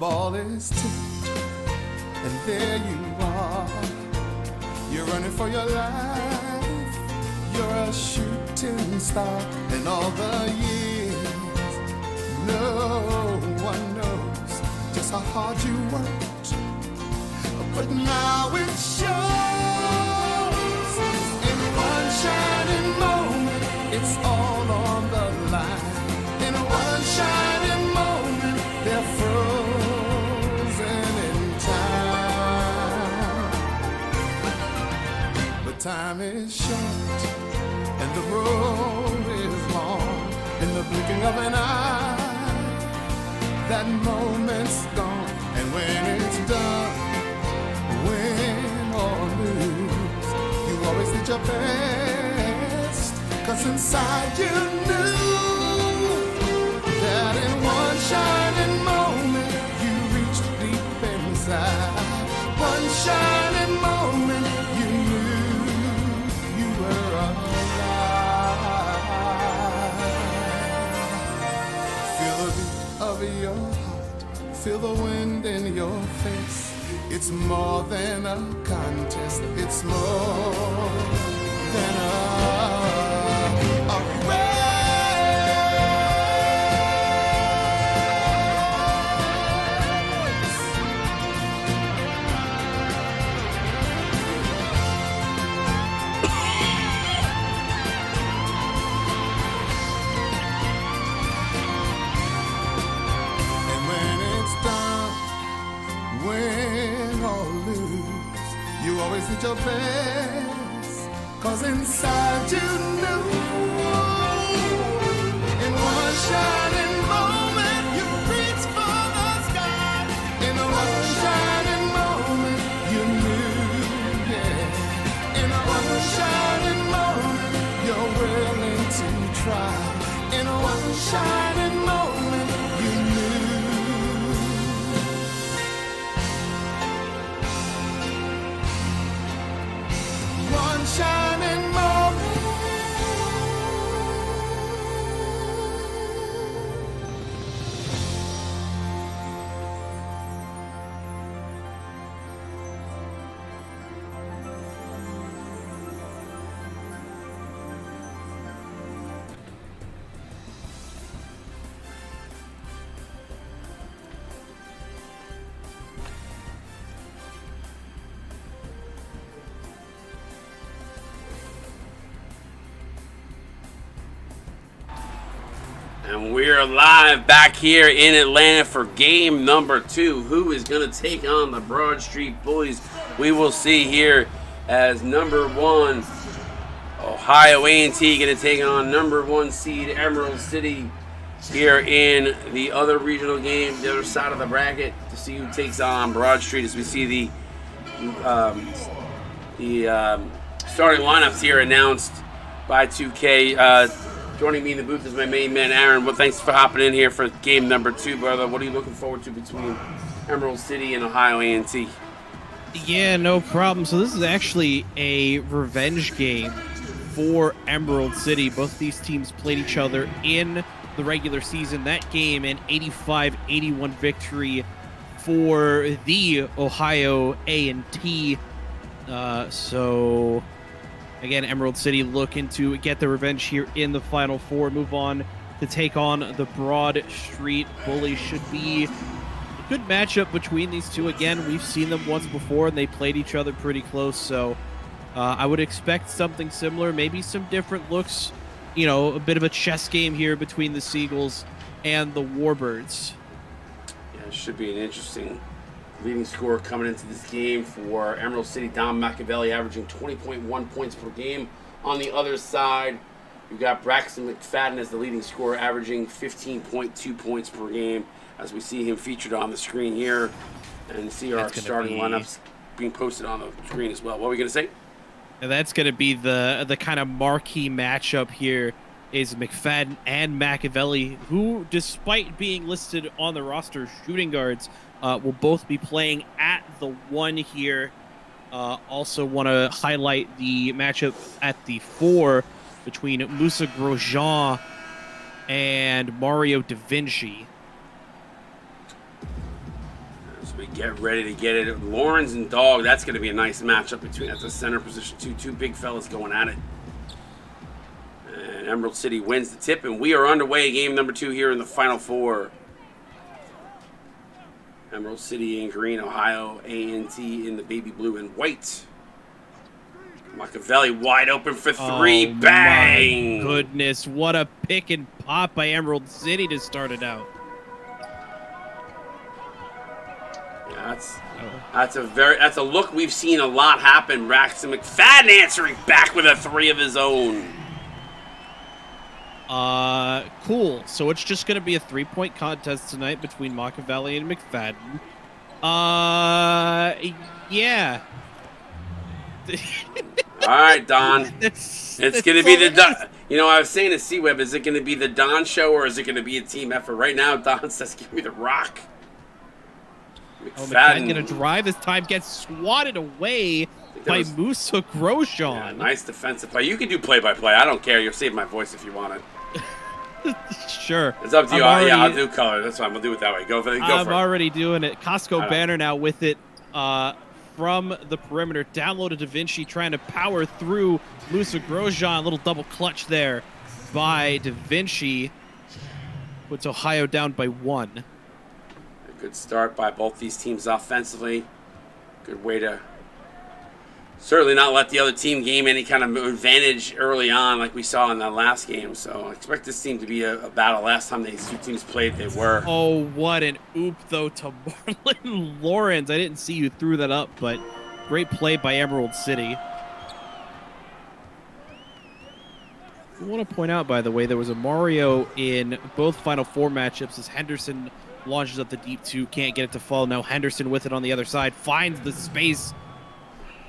ball is tipped, and there you are. You're running for your life. You're a shooting star. In all the years, no one knows just how hard you worked. But now it shows. In one shining moment, it's all on the line. In one shining moment, they're frozen in time. But time is short, and the road is long. In the blinking of an eye, that moment's gone. And when it's done, win or lose, you always did your best. 'Cause inside you knew that in one shining moment you reached deep inside. One shining moment you knew you were alive. Feel the beat of your heart, feel the wind in your face. It's more than a contest, it's more than a race. And when it's done, win or lose, you always did your best. 'Cause inside you knew, in one shining moment you reached for the sky. In one shining moment you knew, yeah. In one shining moment you're willing to try. In one shining moment you knew. One shining moment. And we're live back here in Atlanta for game number 2. Who is going to take on the Broad Street Bullies? We will see here as number 1 Ohio A&T going to take on number 1 seed Emerald City here in the other regional game, the other side of the bracket, to see who takes on Broad Street as we see the starting lineups here announced by 2K. Joining me in the booth is my main man, Aaron. Well, thanks for hopping in here for game number 2, brother. What are you looking forward to between Emerald City and Ohio A&T? Yeah, no problem. So this is actually a revenge game for Emerald City. Both these teams played each other in the regular season. That game, an 85-81 victory for the Ohio A&T. So again, Emerald City looking to get the revenge here in the Final Four. Move on to take on the Broad Street Bullies. Should be a good matchup between these two. Again, we've seen them once before, and they played each other pretty close. So I would expect something similar, maybe some different looks. You know, a bit of a chess game here between the Seagulls and the Warbirds. Yeah, it should be an interesting leading scorer coming into this game for Emerald City, Dom Machiavelli, averaging 20.1 points per game. On the other side, you've got Braxton McFadden as the leading scorer, averaging 15.2 points per game, as we see him featured on the screen here, and see our starting lineups being posted on the screen as well. What are we going to say? And that's going to be the kind of marquee matchup here, is McFadden and Machiavelli, who, despite being listed on the roster shooting guards, will both be playing at the 1 here. Also want to highlight the matchup at the 4 between Moussa Grosjean and Mario Da Vinci. So we get ready to get it. Lawrence and Dog, that's going to be a nice matchup between at the center position. Two big fellas going at it. And Emerald City wins the tip, and we are underway. Game number 2 here in the Final Four. Emerald City in green, Ohio A&T in the baby blue and white. Machiavelli wide open for 3. Oh, bang! My goodness, what a pick and pop by Emerald City to start it out. Yeah, that's a look we've seen a lot happen. Braxton McFadden answering back with a 3 of his own. Cool. So it's just going to be a 3-point contest tonight between Machiavelli and McFadden. Yeah. All right, Don. It's going to be the Don. You know, I was saying to C-Web, is it going to be the Don show or is it going to be a team effort? Right now, Don says, give me the rock. McFadden going to drive this time, gets swatted away by Musa Grosjean. Yeah, nice defensive play. You can do play-by-play. I don't care. You'll save my voice if you want it. Sure. It's up to you. Yeah, I'll do color. That's fine. We'll do it that way. Go for it. I'm already doing it. Costco Banner now with it from the perimeter. Downloaded Da Vinci trying to power through Musa Grosjean. A little double clutch there by Da Vinci. Puts Ohio down by 1. A good start by both these teams offensively. Good way to certainly not let the other team gain any kind of advantage early on like we saw in that last game. So I expect this team to be a battle. Last time these two teams played, they were. Oh, what an oop, though, to Marlon Lawrence. I didn't see you threw that up, but great play by Emerald City. I want to point out, by the way, there was a Mario in both Final Four matchups as Henderson launches up the deep 2, can't get it to fall. Now Henderson with it on the other side, finds the space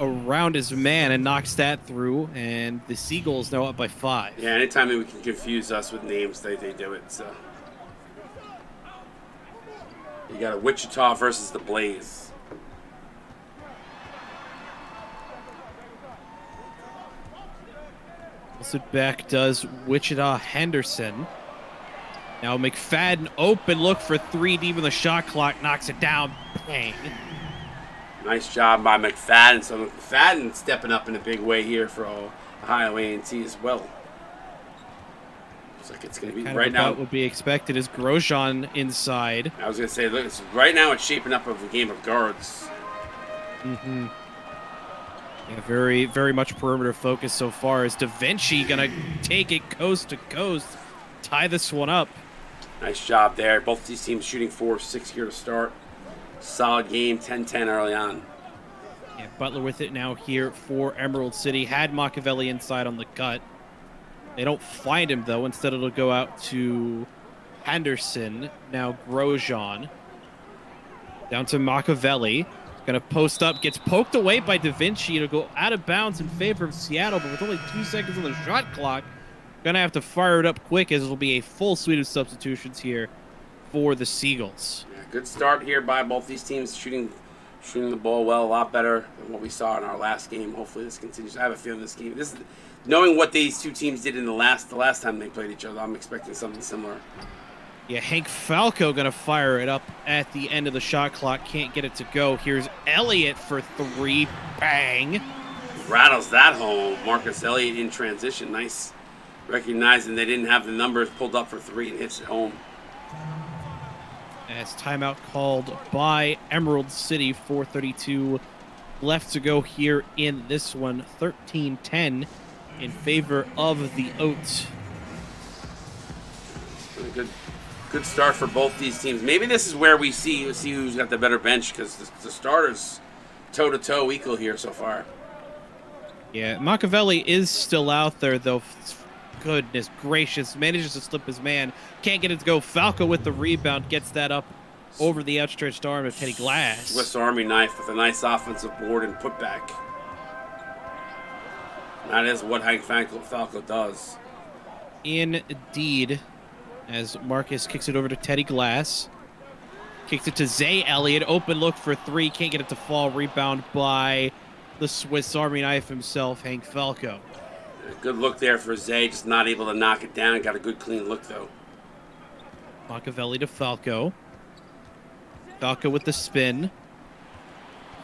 around his man and knocks that through, and the Seagulls now up by 5. Yeah, anytime we can confuse us with names, they do it. So you got a Wichita versus the Blaze. Sit back does Wichita Henderson. Now McFadden open look for 3 deep in the shot clock, knocks it down. Bang. Nice job by McFadden. So McFadden stepping up in a big way here for Ohio A&T as well. Looks like it's going to be right now. What would be expected is Grosjean inside. I was going to say, look, right now it's shaping up of a game of guards. Mm-hmm. Yeah, very, very much perimeter focus so far. Is Da Vinci going to take it coast to coast, tie this one up? Nice job there. Both these teams shooting 4 of 6 here to start. Solid game, 10-10 early on. Yeah, Butler with it now here for Emerald City. Had Machiavelli inside on the cut. They don't find him, though. Instead, it'll go out to Henderson. Now Grosjean. Down to Machiavelli. Going to post up. Gets poked away by Da Vinci. It'll go out of bounds in favor of Seattle, but with only 2 seconds on the shot clock, going to have to fire it up quick as it'll be a full suite of substitutions here for the Seagulls. Yeah, good start here by both these teams, shooting the ball well, a lot better than what we saw in our last game. Hopefully this continues. I have a feeling this game, knowing what these two teams did in the last time they played each other, I'm expecting something similar. Yeah, Hank Falco going to fire it up at the end of the shot clock. Can't get it to go. Here's Elliott for 3. Bang. Rattles that home. Marcus Elliott in transition. Nice. Recognizing they didn't have the numbers pulled up for 3 and hits it home. As timeout called by Emerald City. 4:32 left to go here in this one. 13-10 in favor of the Oats. Really good start for both these teams. Maybe this is where we see who's got the better bench, because the starters toe-to-toe equal here so far. Yeah, Machiavelli is still out there, though. Goodness gracious. Manages to slip his man. Can't get it to go. Falco with the rebound. Gets that up over the outstretched arm of Teddy Glass. Swiss Army knife with a nice offensive board and putback. That is what Hank Falco does. Indeed. As Marcus kicks it over to Teddy Glass. Kicks it to Zay Elliott. Open look for 3. Can't get it to fall. Rebound by the Swiss Army knife himself, Hank Falco. A good look there for Zay. Just not able to knock it down. Got a good clean look, though. Machiavelli to Falco. Falco with the spin.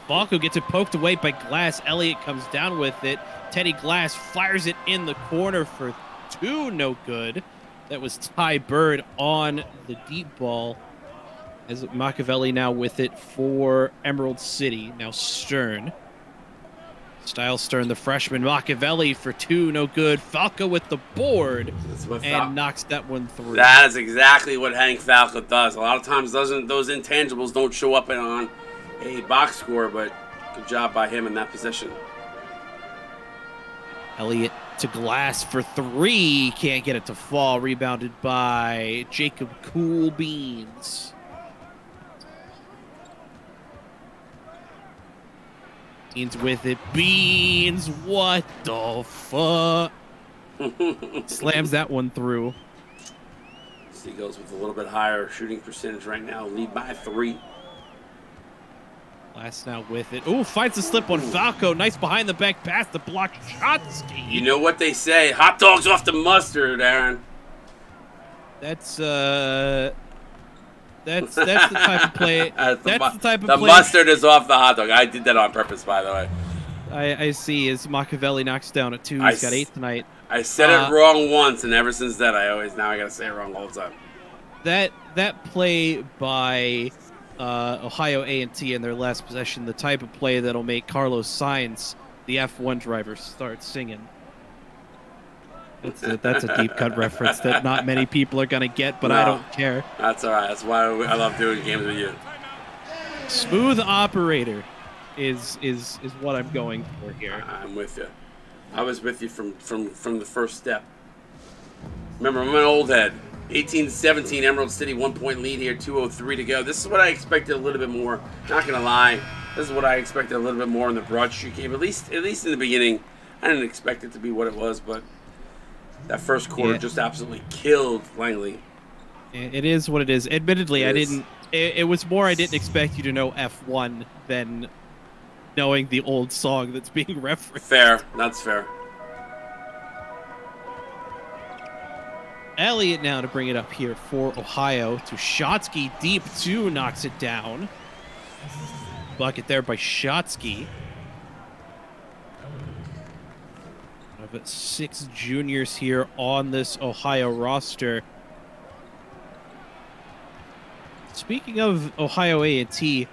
Falco gets it poked away by Glass. Elliott comes down with it. Teddy Glass fires it in the corner for 2, no good. That was Ty Bird on the deep ball. As Machiavelli now with it for Emerald City. Now Stern. Styles Stern, the freshman. Machiavelli for 2, no good. Falco with the board and knocks that one through. That is exactly what Hank Falco does. A lot of times those intangibles don't show up on a box score, but good job by him in that position. Elliott to Glass for 3. Can't get it to fall. Rebounded by Jacob Cool Beans. Beans with it. Beans, what the fuck? Slams that one through. Seagulls with a little bit higher shooting percentage right now. Lead by 3. Glass now with it. Ooh, finds the slip on Falco. Nice behind the back pass to block Shotsky. You know what they say. Hot dogs off the mustard, Aaron. That's the type of play. That's the type of play. The mustard is off the hot dog. I did that on purpose, by the way. I see as Machiavelli knocks down at 2. He's got 8 tonight. I said it wrong once, and ever since then, I gotta say it wrong all the time. That play by Ohio A&T in their last possession, the type of play that'll make Carlos Sainz, the F1 driver, start singing. That's a deep cut reference that not many people are gonna get, but I don't care. That's all right. That's why I love doing games with you. Smooth operator is what I'm going for here. I'm with you. I was with you from the first step. Remember, I'm an old head. 18-17, Emerald City, 1-point lead here, 2:03 to go. This is what I expected a little bit more. Not gonna lie, this is what I expected a little bit more in the Broad Street game. At least in the beginning, I didn't expect it to be what it was, but that first quarter just absolutely killed Langley. It is what it is. Admittedly, It was more I didn't expect you to know F1 than knowing the old song that's being referenced. Fair, that's fair. Elliott now to bring it up here for Ohio to Shotsky. Deep 2 knocks it down. Bucket there by Shotsky. But 6 juniors here on this Ohio roster. Speaking of Ohio A&T,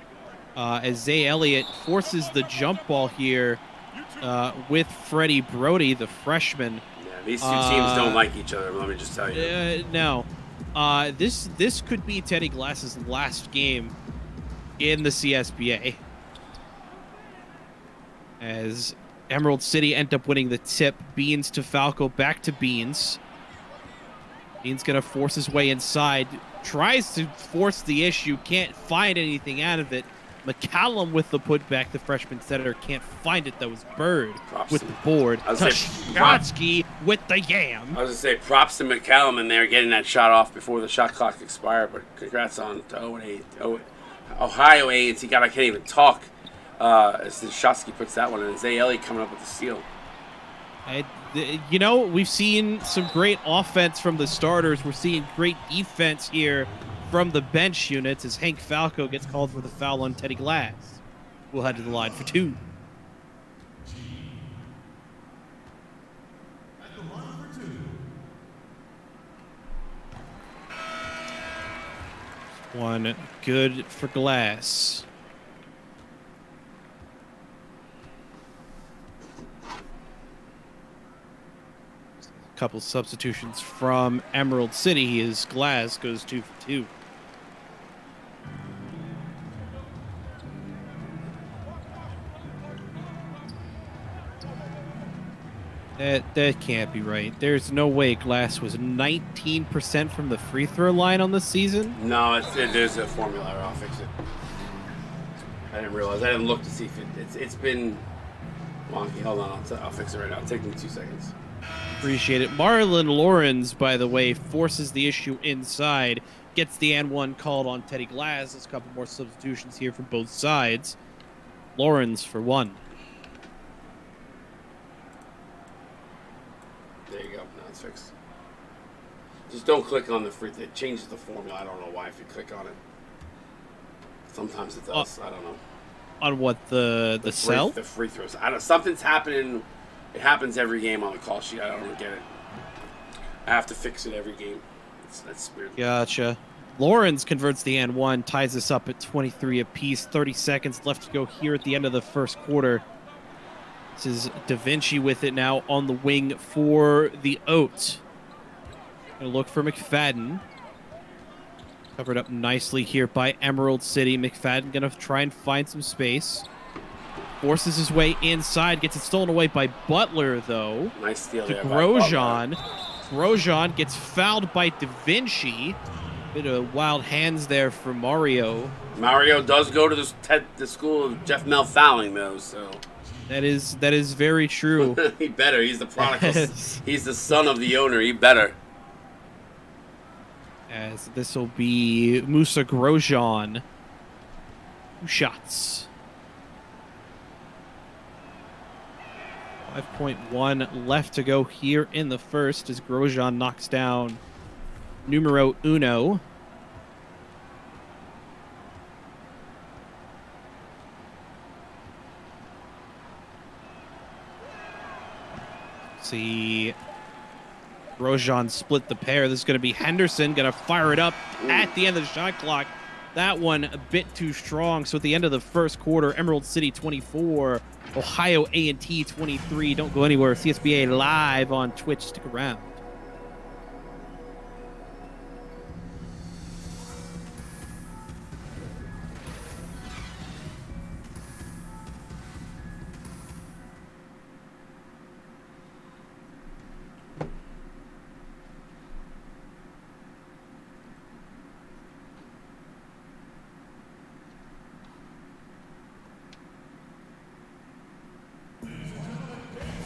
as Zay Elliott forces the jump ball here with Freddie Brody, the freshman. Yeah, these two teams don't like each other, let me just tell you. No. This could be Teddy Glass's last game in the CSBA. As Emerald City end up winning the tip. Beans to Falco, back to Beans. Beans going to force his way inside. Tries to force the issue, can't find anything out of it. McCallum with the putback, the freshman setter can't find it. That was Bird with the board. Tashkatsky with the yam. I was going to say props to McCallum in there getting that shot off before the shot clock expired, but congrats on to Ohio A&T. God, I can't even talk. As the Shotsky puts that one in. Zay Elliott coming up with the steal. You know, we've seen some great offense from the starters. We're seeing great defense here from the bench units as Hank Falco gets called for the foul on Teddy Glass. We'll head to the line for 2. One good for Glass. Couple substitutions from Emerald City as Glass goes 2 for 2. That can't be right. There's no way Glass was 19% from the free throw line on the season. No, there's a formula. I'll fix it. I didn't realize. I didn't look to see if it's been wonky. Hold on, I'll fix it right now. It'll take me 2 seconds. Appreciate it. Marlon Lawrence, by the way, forces the issue inside. Gets the N1 called on Teddy Glass. There's a couple more substitutions here from both sides. Lawrence for 1. There you go. Now it's fixed. Just don't click on the free throw. It changes the formula. I don't know why if you click on it. Sometimes it does. I don't know. On what, the cell? The free throws. Something's happening. It happens every game on the call sheet. I don't get it. I have to fix it every game. That's weird. Gotcha. Lawrence converts the and one, ties us up at 23 apiece. 30 seconds left to go here at the end of the first quarter. This is Da Vinci with it now on the wing for the Oats. Gonna look for McFadden. Covered up nicely here by Emerald City. McFadden gonna try and find some space. Forces his way inside. Gets it stolen away by Butler, though. Nice steal to there. Grosjean. Grosjean gets fouled by Da Vinci. Bit of wild hands there for Mario. Mario does go to the school of Jeff Mel fouling, though, so. That is very true. He better. He's the prodigal. He's the son of the owner. He better. As this will be Musa Grosjean. 2 shots. 5.1 left to go here in the first as Grosjean knocks down numero uno. See Grosjean split the pair. This is going to be Henderson going to fire it up at the end of the shot clock. That one a bit too strong. So at the end of the first quarter, Emerald City 24, Ohio A&T 23. Don't go anywhere. CSBA live on Twitch. Stick around.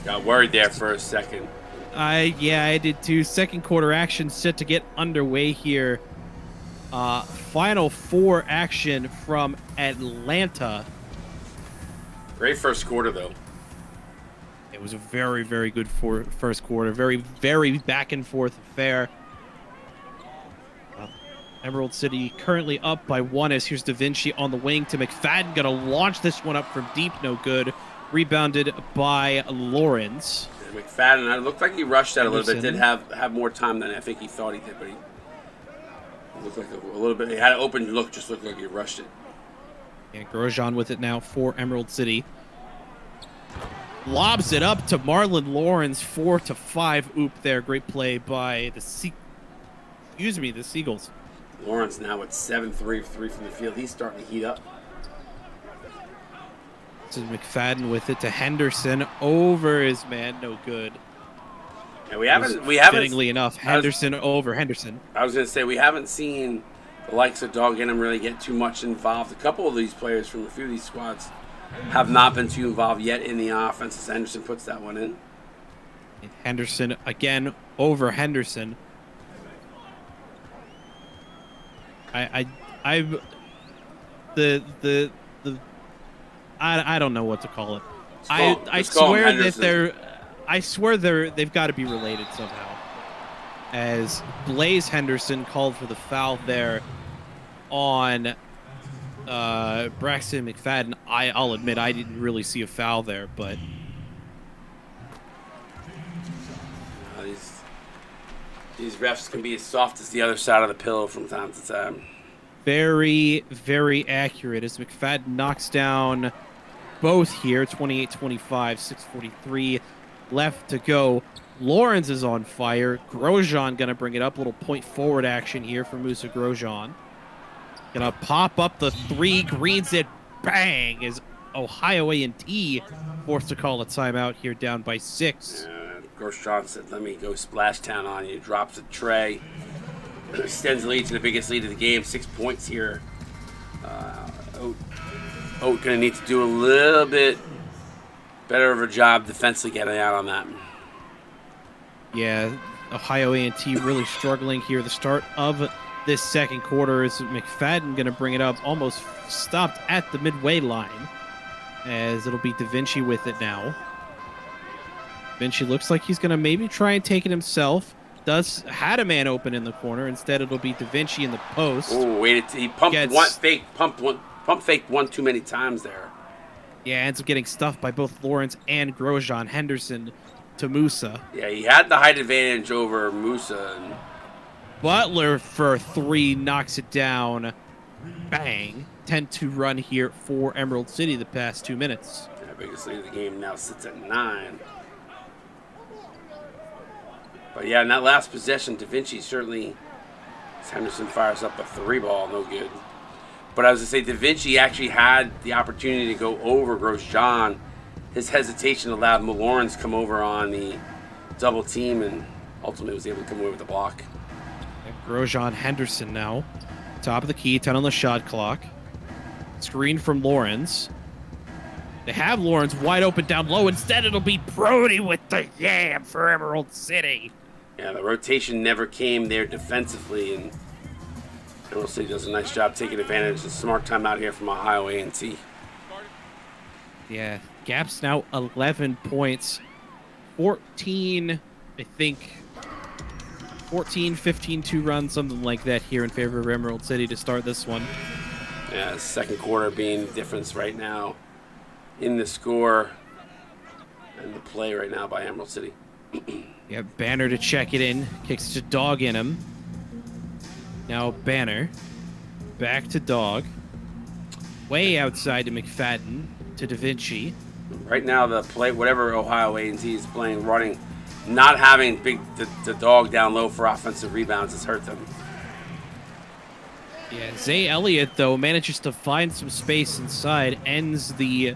Got worried there for a second. I did too. Second quarter action set to get underway here. Final 4 action from Atlanta. Great first quarter, though. It was a very, very good first quarter. Very, very back and forth affair. Emerald City currently up by 1 as here's Da Vinci on the wing to McFadden. Gonna launch this one up from deep, no good. Rebounded by Lawrence. Yeah, McFadden, it looked like he rushed that a little bit. Did have more time than I think he thought he did, but he looked like a little bit. He had an open look, just looked like he rushed it. Yeah, Grosjean with it now for Emerald City. Lobs it up to Marlon Lawrence, 4-5 oop there. Great play by the Seagulls. Lawrence now at 7-3 from the field. He's starting to heat up. This is McFadden with it to Henderson over his man, no good. And we haven't fittingly enough, Henderson over Henderson. I was going to say we haven't seen the likes of Dog Inham really get too much involved. A couple of these players from a few of these squads have not been too involved yet in the offense as Henderson puts that one in. Henderson again over Henderson. I don't know what to call it. I swear they've got to be related somehow. As Blaze Henderson called for the foul there on Braxton McFadden. I'll admit I didn't really see a foul there, but these refs can be as soft as the other side of the pillow from time to time. Very, very accurate as McFadden knocks down both here. 28-25, 6:43 left to go. Lawrence is on fire. Grosjean going to bring it up. A little point forward action here for Musa Grosjean. Going to pop up the 3, greens it, bang, as Ohio A&T forced to call a timeout here down by 6. Grosjean said, let me go splash town on you. Drops a tray. Extends the lead to the biggest lead of the game. 6 points here. Oat going to need to do a little bit better of a job defensively getting out on that. Yeah, Ohio A&T really struggling here. The start of this second quarter is McFadden going to bring it up. Almost stopped at the midway line as it'll be Da Vinci with it now. Vinci looks like he's going to maybe try and take it himself. Had a man open in the corner. Instead, it'll be Da Vinci in the post. Oh, wait! He pumped one fake, pumped one, pump faked one too many times there. Yeah, ends up getting stuffed by both Lawrence and Grosjean. Henderson to Musa. Yeah, he had the height advantage over Musa. And Butler for 3 knocks it down. Bang. 10-2 run here for Emerald City the past 2 minutes. yeah, biggest lead of the game now sits at 9. But yeah, in that last possession, Da Vinci certainly, as Henderson fires up a 3 ball, no good. But I was going to say, Da Vinci actually had the opportunity to go over Grosjean. His hesitation allowed Lawrence come over on the double team and ultimately was able to come away with the block. Grosjean Henderson now. Top of the key, 10 on the shot clock. Screen from Lawrence. They have Lawrence wide open down low. Instead, it'll be Brody with the yam for Emerald City. Yeah, the rotation never came there defensively, and Emerald City does a nice job taking advantage of the smart timeout here from Ohio A&T. Yeah, gap's now 11 points. 14, I think, 14, 15, 2 runs, something like that here in favor of Emerald City to start this one. Yeah, second quarter being the difference right now in the score and the play right now by Emerald City. Yeah, Banner to check it in. Kicks to Dog in him. Now Banner. Back to Dog. Way outside to McFadden. To Da Vinci. Right now, the play, whatever Ohio A&T is playing, running, not having the Dog down low for offensive rebounds has hurt them. Yeah, Zay Elliott, though, manages to find some space inside. Ends the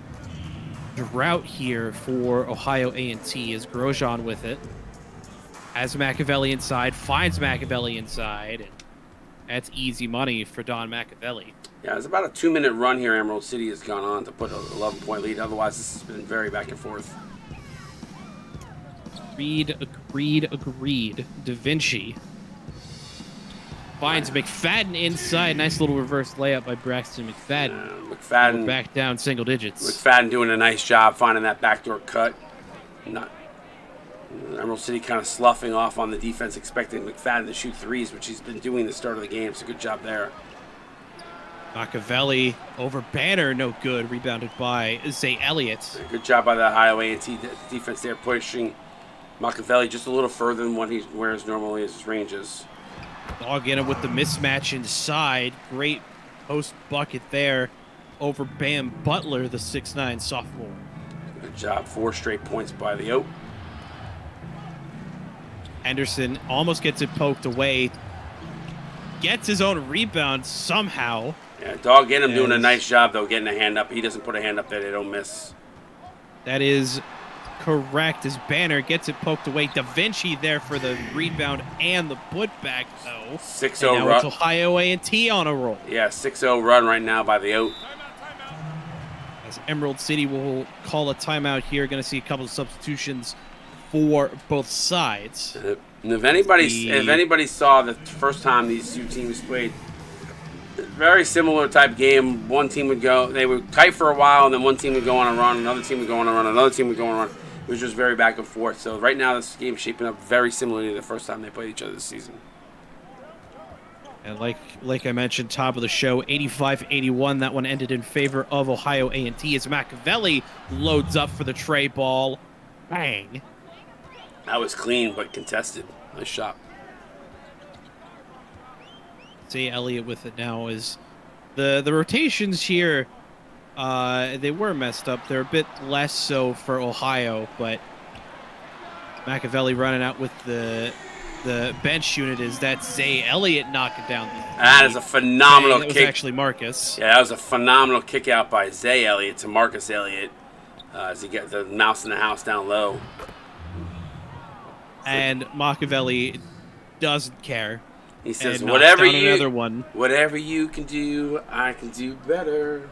drought here for Ohio A&T as Grosjean with it. Has Machiavelli inside, finds Machiavelli inside. And that's easy money for Don Machiavelli. Yeah, it's about a 2-minute run here. Emerald City has gone on to put an 11-point lead. Otherwise, this has been very back and forth. Agreed. Da Vinci finds McFadden inside. Nice little reverse layup by Braxton McFadden. McFadden We're back down single digits. McFadden doing a nice job finding that backdoor cut. Not Emerald City kind of sloughing off on the defense, expecting McFadden to shoot threes, which he's been doing the start of the game. So good job there. Machiavelli over Banner, no good. Rebounded by Zay Elliott. Good job by the Ohio A&T defense there, pushing Machiavelli just a little further than where his normally his range is. Dog in him with the mismatch inside. Great post bucket there over Bam Butler, the 6'9 sophomore. Good job. 4 straight points by the Oat. Henderson almost gets it poked away. Gets his own rebound somehow. Yeah, Dog in him doing a nice job, though, getting a hand up. He doesn't put a hand up there. They don't miss. That is correct as Banner gets it poked away. Da Vinci there for the rebound and the putback, though. 6-0 now run. it's Ohio A&T on a roll. Yeah, 6-0 run right now by the Oat. As Emerald City will call a timeout here. Going to see a couple of substitutions for both sides. And if anybody saw the first time these two teams played, very similar type game. One team would go, they would tight for a while, and then one team would go on a run, another team would go on a run, another team would go on a run. It was just very back and forth. So right now, this game is shaping up very similarly to the first time they played each other this season. And like I mentioned, top of the show, 85-81. That one ended in favor of Ohio A&T as Machiavelli loads up for the tray ball. Bang. That was clean but contested. Nice shot. Zay Elliott with it now is the rotations here. They were messed up. They're a bit less so for Ohio, but Machiavelli running out with the bench unit is that Zay Elliott knocking down. That is a phenomenal kick. kick. That was actually Marcus. Yeah, that was a phenomenal kick out by Zay Elliott to Marcus Elliott as he gets the mouse in the house down low. And Machiavelli doesn't care. He says, and whatever you can do, I can do better.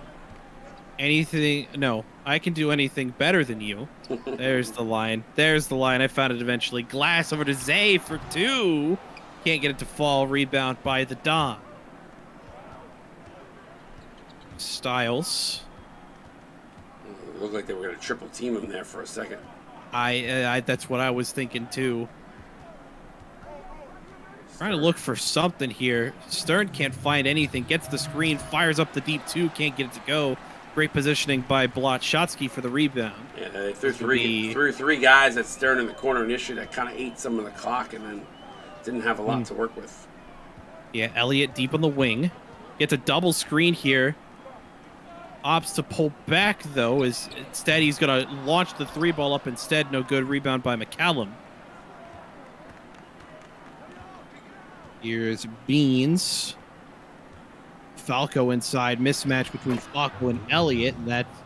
I can do anything better than you. There's the line. I found it eventually. Glass over to Zay for 2. Can't get it to fall. Rebound by the Don. Styles. It looked like they were going to triple team him there for a second. I that's what I was thinking too. Trying to look for something here. Stern can't find anything. Gets the screen, fires up the deep two, can't get it to go. Great positioning by Blotchotsky for the rebound. Yeah, they threw three guys at Stern in the corner initially that kind of ate some of the clock and then didn't have a lot to work with. Yeah, Elliott deep on the wing. Gets a double screen here. Opts to pull back, though. Instead, he's going to launch the three ball up instead. No good. Rebound by McCallum. Here's Beans. Falco inside. Mismatch between Falco and Elliott. And that's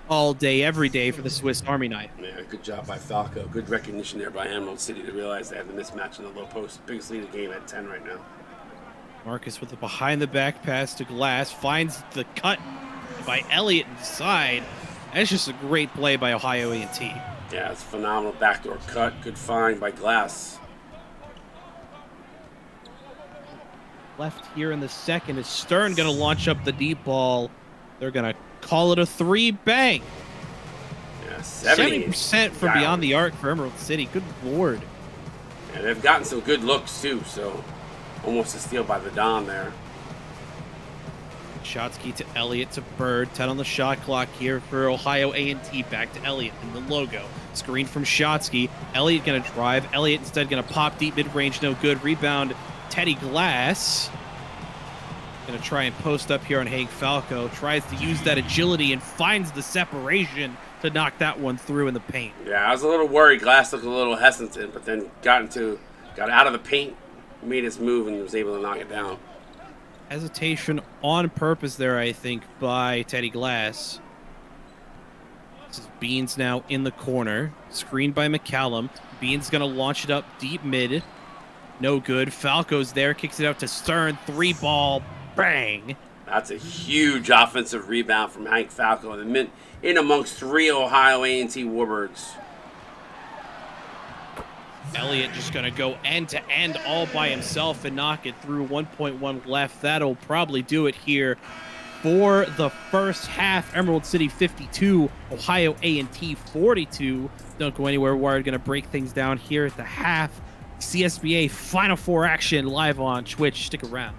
all day, every day for the Swiss Army knife. Yeah, good job by Falco. Good recognition there by Emerald City to realize they had the mismatch in the low post. Biggest lead of the game at 10 right now. Marcus with the behind-the-back pass to Glass. Finds the cut by Elliott inside. That's just a great play by Ohio A&T. Yeah, it's a phenomenal backdoor cut. Good find by Glass. Left here in the second is Stern going to launch up the deep ball. They're going to call it a three. Bang. Yeah, 70% from beyond the arc for Emerald City. Good lord. And they've gotten some good looks too, so almost a steal by the Don there. Shotsky to Elliott to Bird. 10 on the shot clock here for Ohio A&T. Back to Elliott in the logo. Screen from Shotsky. Elliott going to drive. Elliott instead going to pop deep mid-range. No good. Rebound. Teddy Glass. Going to try and post up here on Hank Falco. Tries to use that agility and finds the separation to knock that one through in the paint. Yeah, I was a little worried. Glass looked a little hesitant, but then got out of the paint, made his move, and was able to knock it down. Hesitation on purpose there, I think, by Teddy Glass. This is Beans now in the corner. Screened by McCallum. Beans going to launch it up deep mid. No good. Falco's there. Kicks it out to Stern. Three ball. Bang. That's a huge offensive rebound from Hank Falco in amongst three Ohio A&T Warbirds. Elliott just going to go end-to-end all by himself and knock it through. 1.1 left. That'll probably do it here for the first half. Emerald City 52, Ohio A&T 42. Don't go anywhere. We're going to break things down here at the half. CSBA Final Four action live on Twitch. Stick around.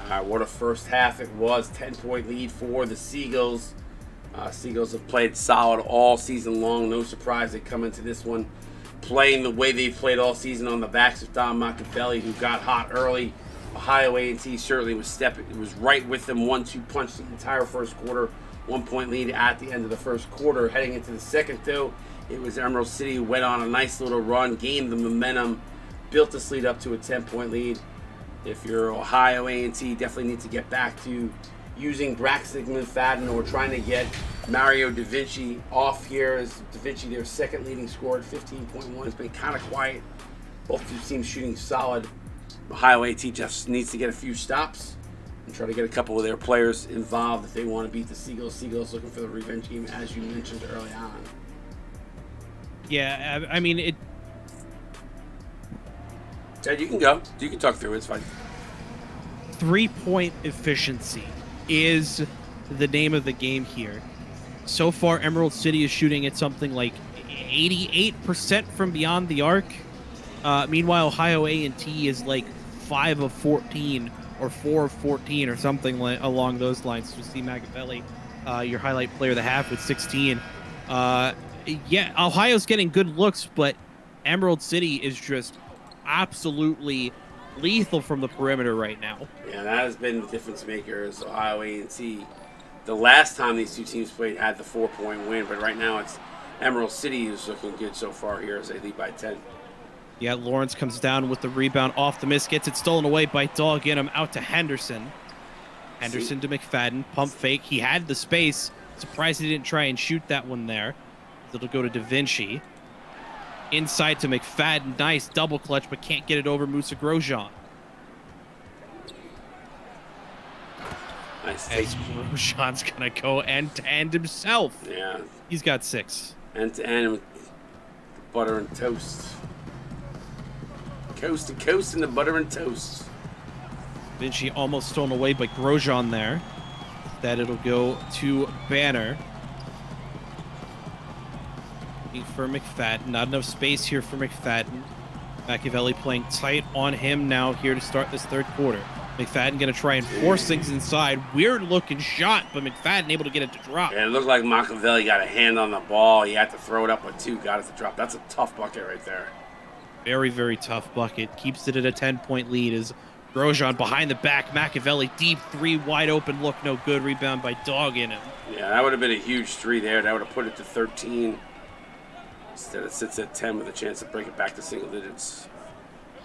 All right, what a first half it was. 10-point lead for the Seagulls. Seagulls have played solid all season long. No surprise they come into this one playing the way they've played all season on the backs of Don Machiavelli, who got hot early. Ohio A&T certainly was right with them. 1-2 punch the entire first quarter. 1 point lead at the end of the first quarter. Heading into the second, though, it was Emerald City who went on a nice little run, gained the momentum, built this lead up to a 10-point lead. If you're Ohio A&T, definitely need to get back to using Braxton McFadden or trying to get Mario Da Vinci off here. As Da Vinci, their second leading scorer at 15.1, has been kind of quiet. Both teams shooting solid. Ohio A&T just needs to get a few stops and try to get a couple of their players involved if they want to beat the Seagulls. Seagulls looking for the revenge game, as you mentioned early on. Yeah, I mean, it. Ted, you can go. You can talk through it. It's fine. 3-point efficiency is the name of the game here. So far, Emerald City is shooting at something like 88% from beyond the arc. Meanwhile, Ohio A&T is like 5 of 14 or 4 of 14 or something along those lines. So see Machiavelli, your highlight player of the half with 16. Yeah, Ohio's getting good looks, but Emerald City is just absolutely lethal from the perimeter right now. Yeah, that has been the difference maker. Is Ohio A&T. The last time these two teams played had the 4-point win, but right now it's Emerald City who's looking good so far here as they lead by 10. Yeah, Lawrence comes down with the rebound off the miss, gets it stolen away by Dog in. Out to Henderson. Henderson to McFadden, pump fake. He had the space. Surprised he didn't try and shoot that one there. It'll go to Da Vinci. Inside to McFadden. Nice double clutch, but can't get it over Musa Grosjean. Nice take. As Grosjean's going to go end-to-end himself. Yeah. He's got 6. End-to-end with butter and toast. Coast to coast in the butter and toast. Vinci almost stolen away by Grosjean there. That it'll go to Banner. Looking for McFadden. Not enough space here for McFadden. Machiavelli playing tight on him now here to start this third quarter. McFadden going to try and force things inside. Weird looking shot, but McFadden able to get it to drop. Yeah, it looked like Machiavelli got a hand on the ball. He had to throw it up with 2, got it to drop. That's a tough bucket right there. Very, very tough bucket. Keeps it at a 10-point lead as Grosjean behind the back. Machiavelli deep 3, wide open look, no good. Rebound by Dog in him. Yeah, that would have been a huge 3 there. That would have put it to 13. Instead it sits at 10 with a chance to break it back to single digits.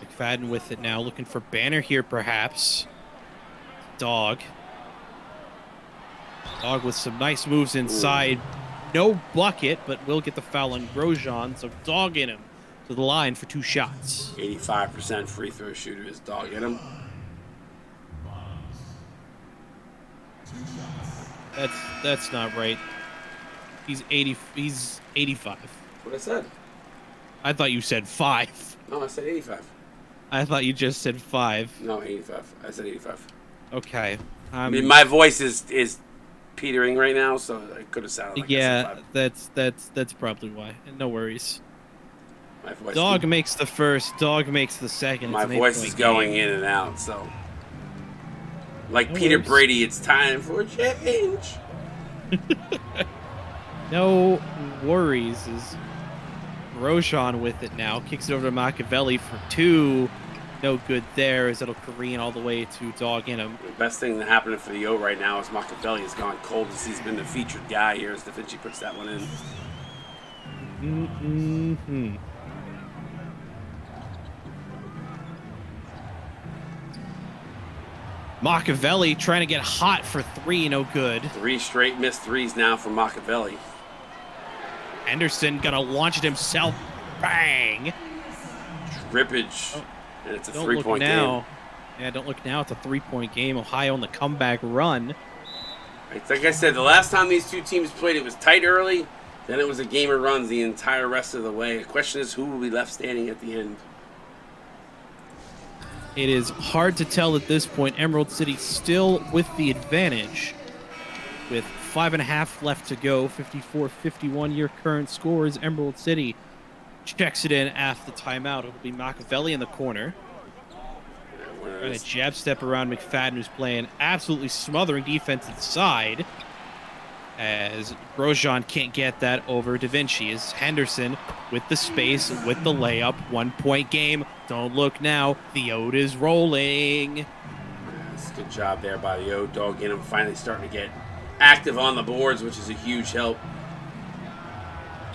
McFadden with it now, looking for Banner here perhaps. Dog with some nice moves inside. Ooh. No bucket, but will get the foul on Grosjean, so Dog in him to the line for 2 shots. 85% free throw shooter is Dog in him. That's not right. He's 85. What I said? I thought you said 5. No, I said 85. I thought you just said 5. No, 85. I said 85. Okay. I mean, my voice is petering right now, so it could have sounded like yeah, that's probably why. No worries. My voice Dog makes the first. Dog makes the second. My voice is going in and out, so like no Peter worries. Brady, it's time for a change. No worries. Is Grosjean with it now? Kicks it over to Machiavelli for 2. No good there as it'll careen all the way to Dog in him. The best thing that happened for the O right now is Machiavelli has gone cold as he's been the featured guy here as Da Vinci puts that one in. Mm-hmm. Machiavelli trying to get hot for 3, no good. 3 straight missed 3s now from Machiavelli. Henderson gonna launch it himself. Bang! Trippage. And it's a Don't 3-point look game. now. Yeah, don't look now. It's a 3-point game. Ohio on the comeback run. Like I said, the last time these two teams played, it was tight early. Then it was a game of runs the entire rest of the way. The question is, who will be left standing at the end? It is hard to tell at this point. Emerald City still with the advantage. With 5.5 left to go. 54-51 your current score is Emerald City. Checks it in after the timeout. It'll be Machiavelli in the corner. And a jab step around McFadden, who's playing absolutely smothering defense inside. As Grosjean can't get that over Da Vinci. As Henderson with the space, with the layup. 1-point game. Don't look now. The Ode is rolling. Yes, good job there by the O. Dog in him finally starting to get active on the boards, which is a huge help.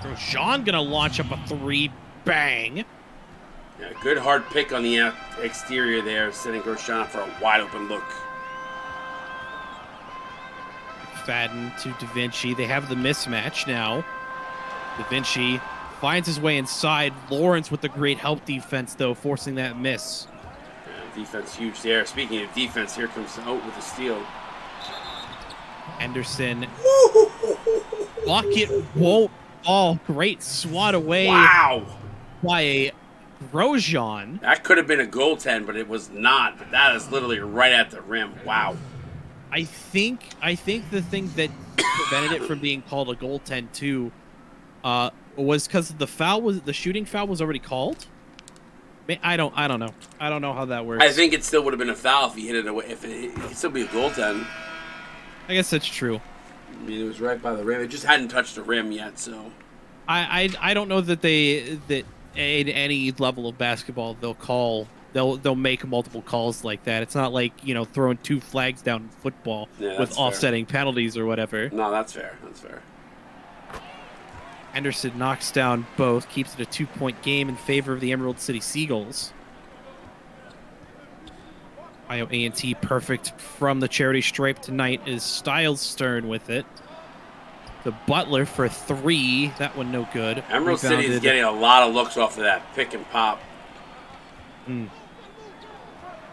Grosjean gonna launch up a 3. Bang. Yeah, good hard pick on the exterior there, setting Grosjean up for a wide open look. McFadden to Da Vinci. They have the mismatch now. Da Vinci finds his way inside. Lawrence with the great help defense, though, forcing that miss. Yeah, defense huge there. Speaking of defense, here comes Oat with a steal. Henderson. Bucket won't. Oh, great swat away. Wow. By a Grosjean. That could have been a goaltend, but it was not. But that is literally right at the rim. Wow. I think the thing that prevented it from being called a goaltend too was because the shooting foul was already called. I don't know. I don't know how that works. I think it still would have been a foul if he hit it away. If it could still be a goaltend. I guess that's true. I mean, it was right by the rim. It just hadn't touched the rim yet, so. I don't know that in any level of basketball they'll make multiple calls like that. It's not like, throwing 2 flags down in football with offsetting penalties or whatever. No, that's fair. That's fair. Henderson knocks down both, keeps it a 2-point game in favor of the Emerald City Seagulls. Ohio A&T perfect from the charity stripe tonight is Styles Stern with it. The Butler for 3. That one no good. Emerald City is getting a lot of looks off of that pick and pop.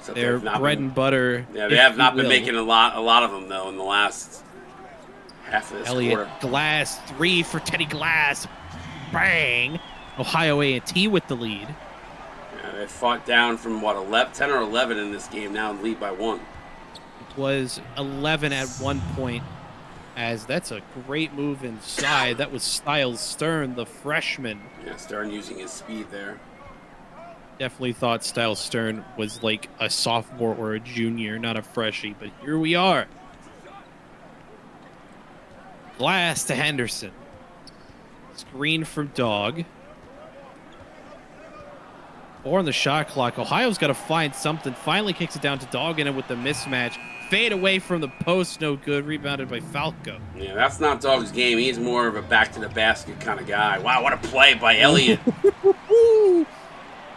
So their bread and butter. Yeah, they have not been making a lot of them though in the last half of this quarter. Glass 3 for Teddy Glass. Bang! Ohio A&T with the lead. Yeah, they fought down from 10 or 11 in this game now and lead by 1. It was 11 at one point. As that's a great move inside. That was Styles Stern, the freshman. Yeah, Stern using his speed there. Definitely thought Styles Stern was like a sophomore or a junior, not a freshie, but here we are. Glass to Henderson. Screen from Dog. 4 on the shot clock. Ohio's got to find something. Finally kicks it down to Dog in it with the mismatch. Fade away from the post, no good. Rebounded by Falco. Yeah, that's not Dog's game. He's more of a back-to-the-basket kind of guy. Wow, what a play by Elliott.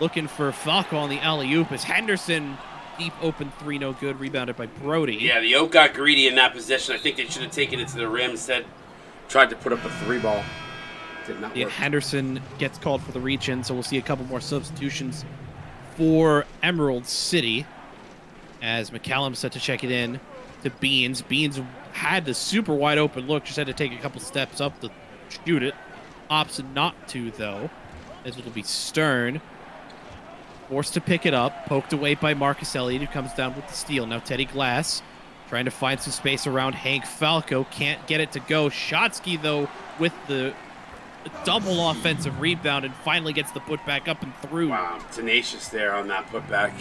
Looking for Falco on the alley-oop as Henderson, deep open 3, no good. Rebounded by Brody. Yeah, the Oak got greedy in that position. I think they should have taken it to the rim. Instead, tried to put up a 3-ball. Did not work. Henderson gets called for the reach-in, so we'll see a couple more substitutions for Emerald City as McCallum set to check it in to Beans. Beans had the super wide open look, just had to take a couple steps up to shoot it. Opts not to, though, as it'll be Stern. Forced to pick it up, poked away by Marcus Elliott, who comes down with the steal. Now Teddy Glass trying to find some space around Hank Falco. Can't get it to go. Shotsky, though, with the double offensive rebound and finally gets the put back up and through. Wow, tenacious there on that putback.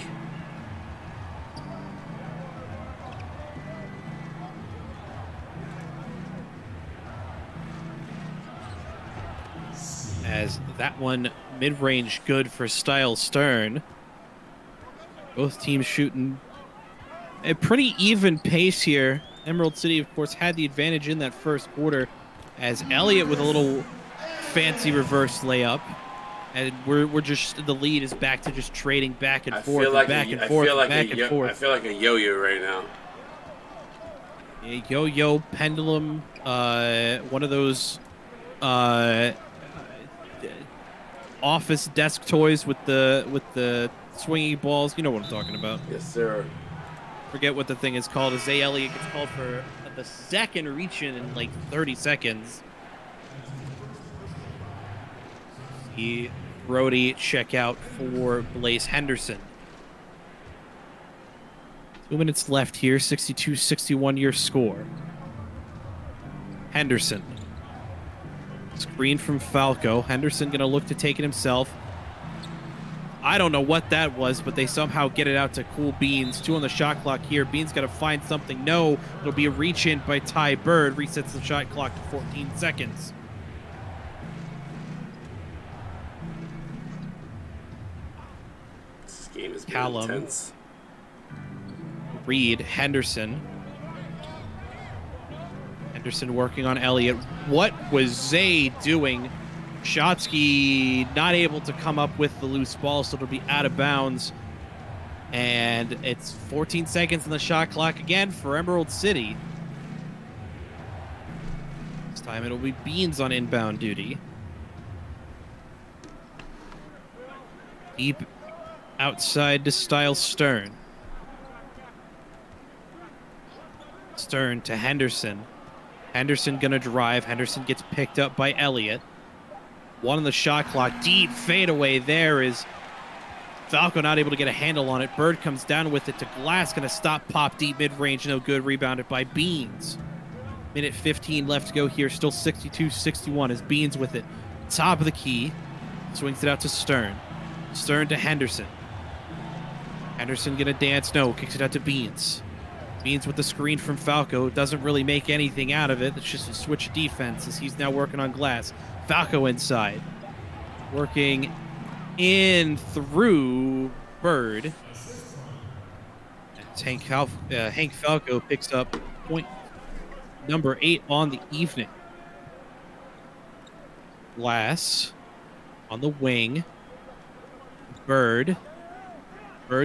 As that one mid-range good for Styles Stern. Both teams shooting a pretty even pace here. Emerald City, of course, had the advantage in that first quarter as Elliott with a little fancy reverse layup. And we're just, the lead is back to just trading back and forth, back and forth. I feel like a yo-yo right now. A yo-yo pendulum, one of those office desk toys with the swinging balls. You know what I'm talking about. Yes, sir. Forget what the thing is called. As Zay Elliott gets called for the second reach-in like 30 seconds. Brody check out for Blaze Henderson. 2 minutes left here. 62-61 your score. Henderson. Screen from Falco. Henderson going to look to take it himself. I don't know what that was, but they somehow get it out to Cool Beans. 2 on the shot clock here. Beans got to find something. No, it'll be a reach-in by Ty Bird. Resets the shot clock to 14 seconds. This game is Callum. intense. Reed, Henderson. Henderson working on Elliott. What was Zay doing? Shotsky not able to come up with the loose ball, so it'll be out of bounds. And it's 14 seconds on the shot clock again for Emerald City. This time it'll be Beans on inbound duty. Deep outside to Styles Stern. Stern to Henderson. Henderson gonna drive. Henderson gets picked up by Elliott. 1 on the shot clock. Deep fadeaway there is Falco not able to get a handle on it. Bird comes down with it to Glass. Gonna stop pop deep mid-range. No good. Rebounded by Beans. Minute 15 left to go here. Still 62-61 as Beans with it. Top of the key. Swings it out to Stern. Stern to Henderson. Henderson gonna dance. No. Kicks it out to Beans. Beans with the screen from Falco. Doesn't really make anything out of it. It's just a switch defense as he's now working on Glass. Falco inside. Working in through Bird. As Hank Falco picks up point number 8 on the evening. Glass on the wing. Bird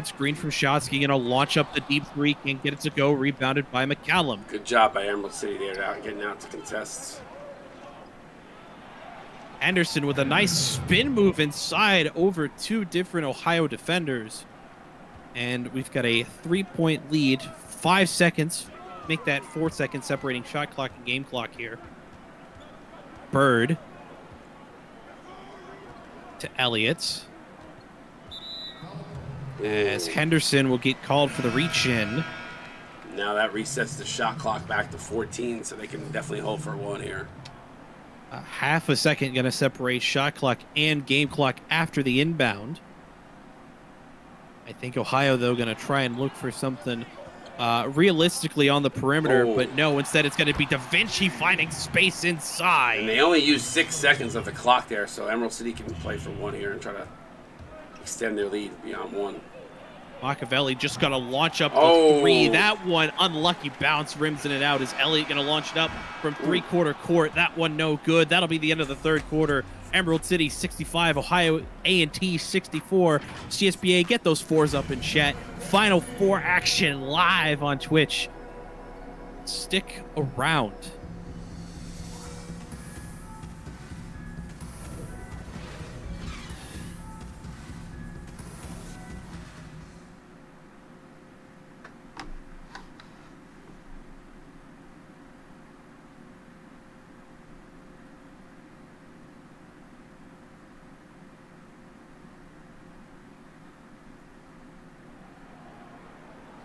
screen from Shotsky, gonna launch up the deep 3, can't get it to go, rebounded by McCallum. Good job by Emerald City there, getting out to contests. Anderson with a nice spin move inside over 2 different Ohio defenders. And we've got a 3-point lead, 5 seconds, make that 4 seconds separating shot clock and game clock here. Bird to Elliott. As Henderson will get called for the reach-in. Now that resets the shot clock back to 14, so they can definitely hold for 1 here. Half a second going to separate shot clock and game clock after the inbound. I think Ohio, though, going to try and look for something realistically on the perimeter, but no, instead it's going to be Da Vinci finding space inside. And they only use 6 seconds of the clock there, so Emerald City can play for one here and try to extend their lead beyond one. Machiavelli just going to launch up the three. That one, unlucky bounce, rims in and out. Is Elliott going to launch it up from three-quarter court? That one no good. That'll be the end of the third quarter. Emerald City 65, Ohio A&T 64. CSBA, get those fours up in chat. Final four action live on Twitch. Stick around.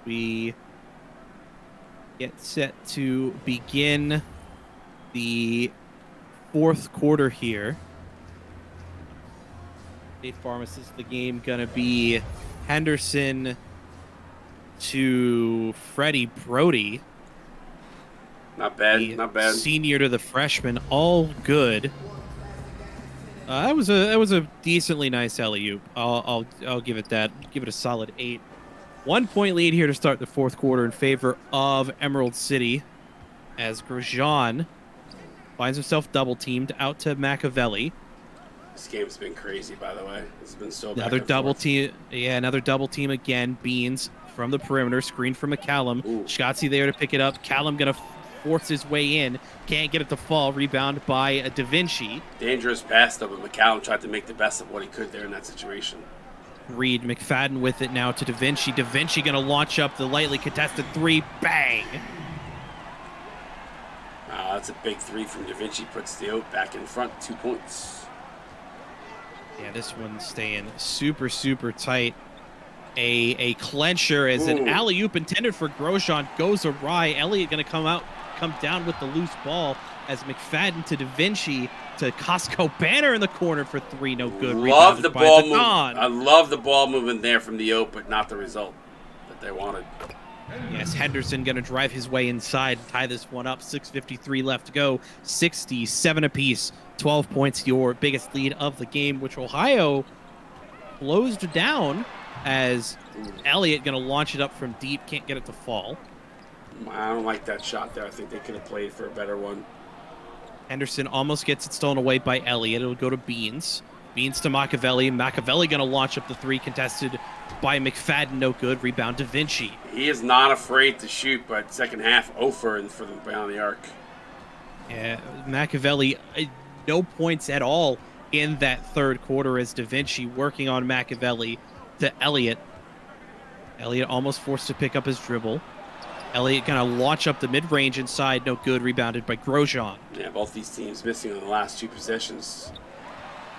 We get set to begin the fourth quarter here. State Pharmacist, the game gonna be Henderson to Freddie Brody. Not bad, not bad. Senior to the freshman, all good. That was a decently nice alley-oop. I'll give it that. Give it a solid 8. 1 point lead here to start the fourth quarter in favor of Emerald City, as Grosjean finds himself double-teamed out to Machiavelli. This game's been crazy, by the way. It's been so bad. Another double team. Yeah, another double team again. Beans from the perimeter, screen from McCallum. Shotzi there to pick it up. Callum gonna force his way in. Can't get it to fall. Rebound by Da Vinci. Dangerous pass, though, but McCallum tried to make the best of what he could there in that situation. Reed McFadden with it now to Da Vinci. Da Vinci going to launch up the lightly contested three. Bang! That's a big three from Da Vinci. Puts the Oat back in front. 2 points. Yeah, this one's staying super, super tight. A clencher as an alley-oop intended for Grosjean goes awry. Elliott going to come down with the loose ball as McFadden to Da Vinci to Costco Banner in the corner for three. No good. Love the ball movement. I love the ball movement there from the Oat, but not the result that they wanted. Yes, Henderson going to drive his way inside, tie this one up. 6:53 left to go. 67 apiece. 12 points, your biggest lead of the game, which Ohio closed down as Elliott going to launch it up from deep. Can't get it to fall. I don't like that shot there. I think they could have played for a better one. Henderson almost gets it stolen away by Elliott. It'll go to Beans. Beans to Machiavelli. Machiavelli going to launch up the three, contested by McFadden. No good. Rebound Da Vinci. He is not afraid to shoot, but second half, 0 for them beyond the arc. Yeah, Machiavelli, no points at all in that third quarter as Da Vinci working on Machiavelli to Elliott. Elliott almost forced to pick up his dribble. Elliott going to launch up the mid-range inside. No good. Rebounded by Grosjean. Yeah, both these teams missing on the last 2 possessions.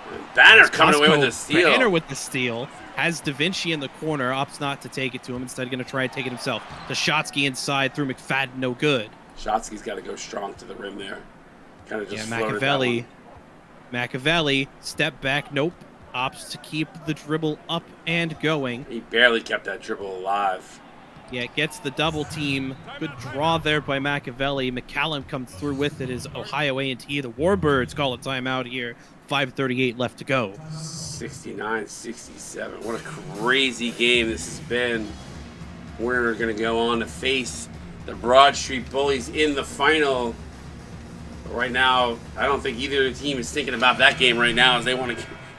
And Banner coming away with the steal. Banner with the steal. Has Da Vinci in the corner. Opts not to take it to him. Instead, going to try and take it himself. To Shotsky inside through McFadden. No good. Shotsky's got to go strong to the rim there. Kind of just Machiavelli. Step back. Nope. Opts to keep the dribble up and going. He barely kept that dribble alive. Yeah, gets the double team. Good draw there by Machiavelli. McCallum comes through with it as Ohio A&T. The Warbirds call a timeout here. 5:38 left to go. 69-67. What a crazy game this has been. We're going to go on to face the Broad Street Bullies in the final. But right now, I don't think either team is thinking about that game right now, as they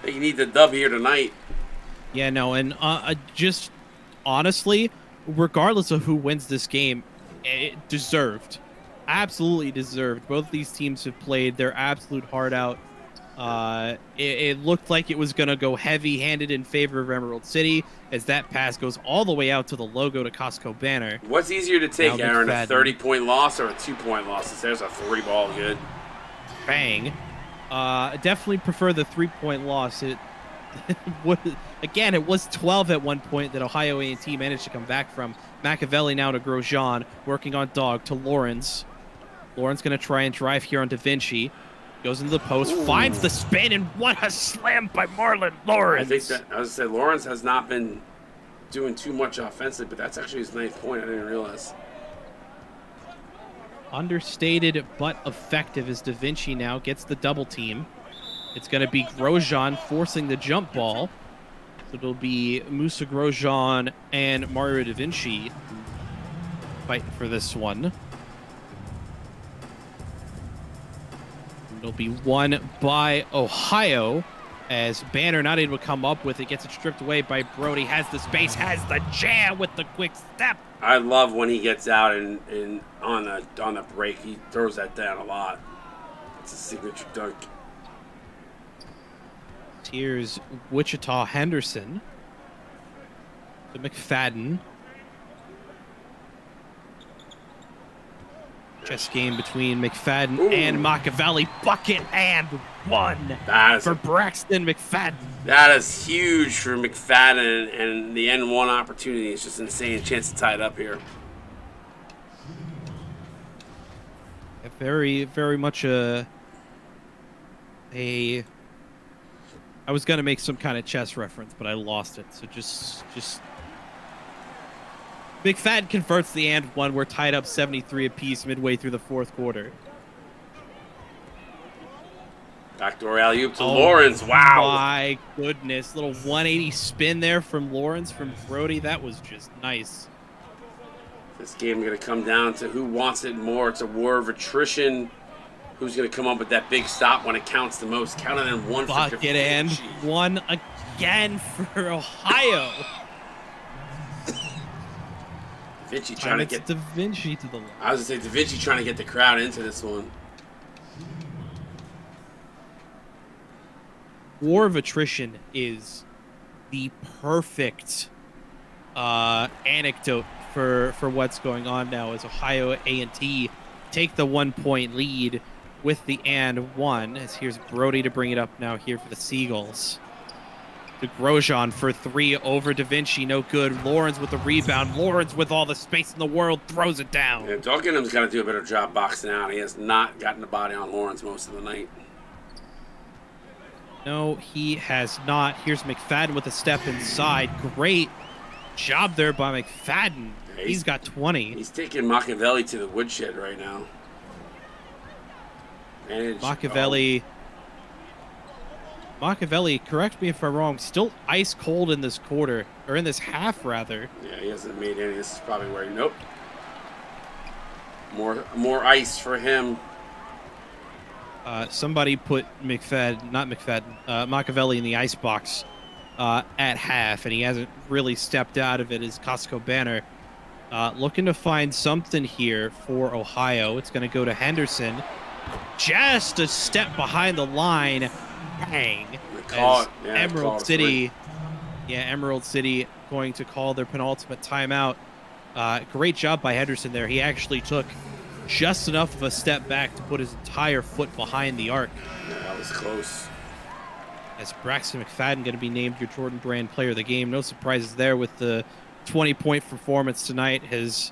need the dub here tonight. Yeah, no, and just honestly, regardless of who wins this game, it deserved. Absolutely deserved. Both these teams have played their absolute heart out. It looked like it was going to go heavy-handed in favor of Emerald City as that pass goes all the way out to the logo to Costco Banner. What's easier to take, Aaron, a 30-point loss or a 2-point loss? There's a 3-ball good. Bang. Definitely prefer the 3-point loss. It was 12 at one point that Ohio A&T managed to come back from. Machiavelli now to Grosjean, working on Dog to Lawrence. Lawrence going to try and drive here on Da Vinci. Goes into the post, finds the spin, and what a slam by Marlon Lawrence. I think that, I was going to say, Lawrence has not been doing too much offensively, but that's actually his 9th point. I didn't realize. Understated but effective as Da Vinci now gets the double team. It's going to be Grosjean forcing the jump ball. So it'll be Musa Grosjean and Mario Da Vinci fighting for this one. It'll be won by Ohio as Banner not able to come up with it. Gets it stripped away by Brody. Has the space, has the jam with the quick step. I love when he gets out and on the break. He throws that down a lot. It's a signature dunk. Here's Wichita Henderson to McFadden. Chess game between McFadden and Machiavelli. Bucket and one for Braxton McFadden. That is huge for McFadden, and the N1 opportunity is just insane. Chance to tie it up here. Very, very much I was gonna make some kind of chess reference, but I lost it. So just McFadden converts the and one. We're tied up 73 apiece midway through the 4th quarter. Backdoor alley-oop to Lawrence. Wow. My goodness. Little 180 spin there from Lawrence from Brody. That was just nice. This game is going to come down to who wants it more. It's a war of attrition. Who's going to come up with that big stop when it counts the most? Counting in one for Bucket and one again for Ohio. Da Vinci trying to get Da Vinci to the line. I was going to say Da Vinci trying to get the crowd into this one. War of attrition is the perfect anecdote for what's going on now as Ohio A&T take the 1-point lead with the and one. As here's Brody to bring it up now here for the Seagulls. To Grosjean for 3 over Da Vinci, no good. Lawrence with the rebound. Lawrence with all the space in the world throws it down. Yeah, Dugganham's got to do a better job boxing out. He has not gotten the body on Lawrence most of the night. No, he has not. Here's McFadden with a step inside. Great job there by McFadden. Yeah, he's got 20. He's taking Machiavelli to the woodshed right now. Machiavelli, correct me if I'm wrong, still ice cold in this quarter, or in this half rather. Yeah, he hasn't made any. This is probably where nope. More ice for him. Somebody put Machiavelli in the ice box at half, and he hasn't really stepped out of it as Costco Banner. Looking to find something here for Ohio. It's going to go to Henderson. Just a step behind the line. Bang. Emerald City going to call their penultimate timeout. Great job by Henderson there. He actually took just enough of a step back to put his entire foot behind the arc. Yeah, that was close. As Braxton McFadden going to be named your Jordan Brand Player of the Game. No surprises there with the 20-point performance tonight. Has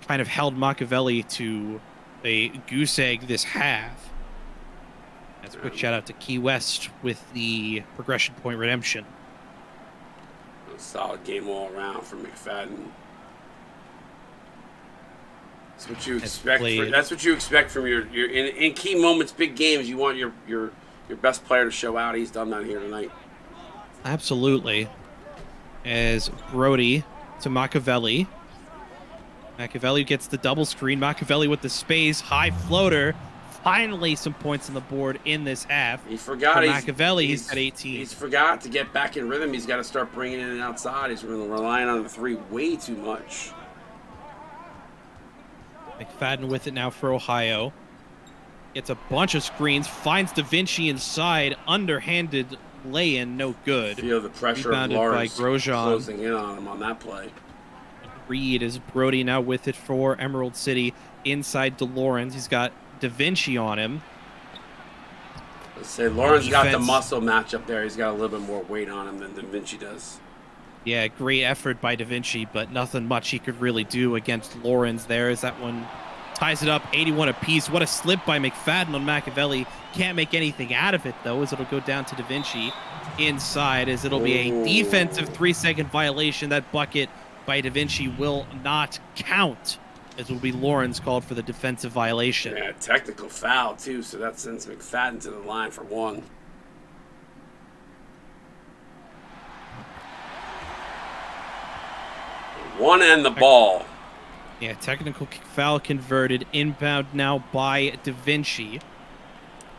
kind of held Machiavelli to a goose egg this half. That's a quick shout out to Key West with the progression point redemption. A solid game all around for McFadden. That's what you expect. That's what you expect from your in key moments, big games. You want your best player to show out. He's done that here tonight. Absolutely. As Brody to Machiavelli. Machiavelli gets the double screen. Machiavelli with the space, high floater. Finally, some points on the board in this half. He forgot. Machiavelli, he's at 18. He's forgot to get back in rhythm. He's got to start bringing it in outside. He's relying on the 3 way too much. McFadden with it now for Ohio. Gets a bunch of screens. Finds Da Vinci inside. Underhanded lay-in, no good. Feel the pressure of Lawrence closing in on him on that play. Reed is Brody now with it for Emerald City. Inside to Lawrence. He's got Da Vinci on him. Let's say Lawrence got the muscle matchup there. He's got a little bit more weight on him than Da Vinci does. Yeah, great effort by Da Vinci, but nothing much he could really do against Lawrence there as that one ties it up 81 apiece. What a slip by McFadden on Machiavelli. Can't make anything out of it, though, as it'll go down to Da Vinci inside, as it'll be a defensive 3-second violation. That bucket by Da Vinci will not count, as will be Lawrence called for the defensive violation. Yeah, technical foul, too, so that sends McFadden to the line for 1. One and the ball. Yeah, technical foul converted. Inbound now by Da Vinci.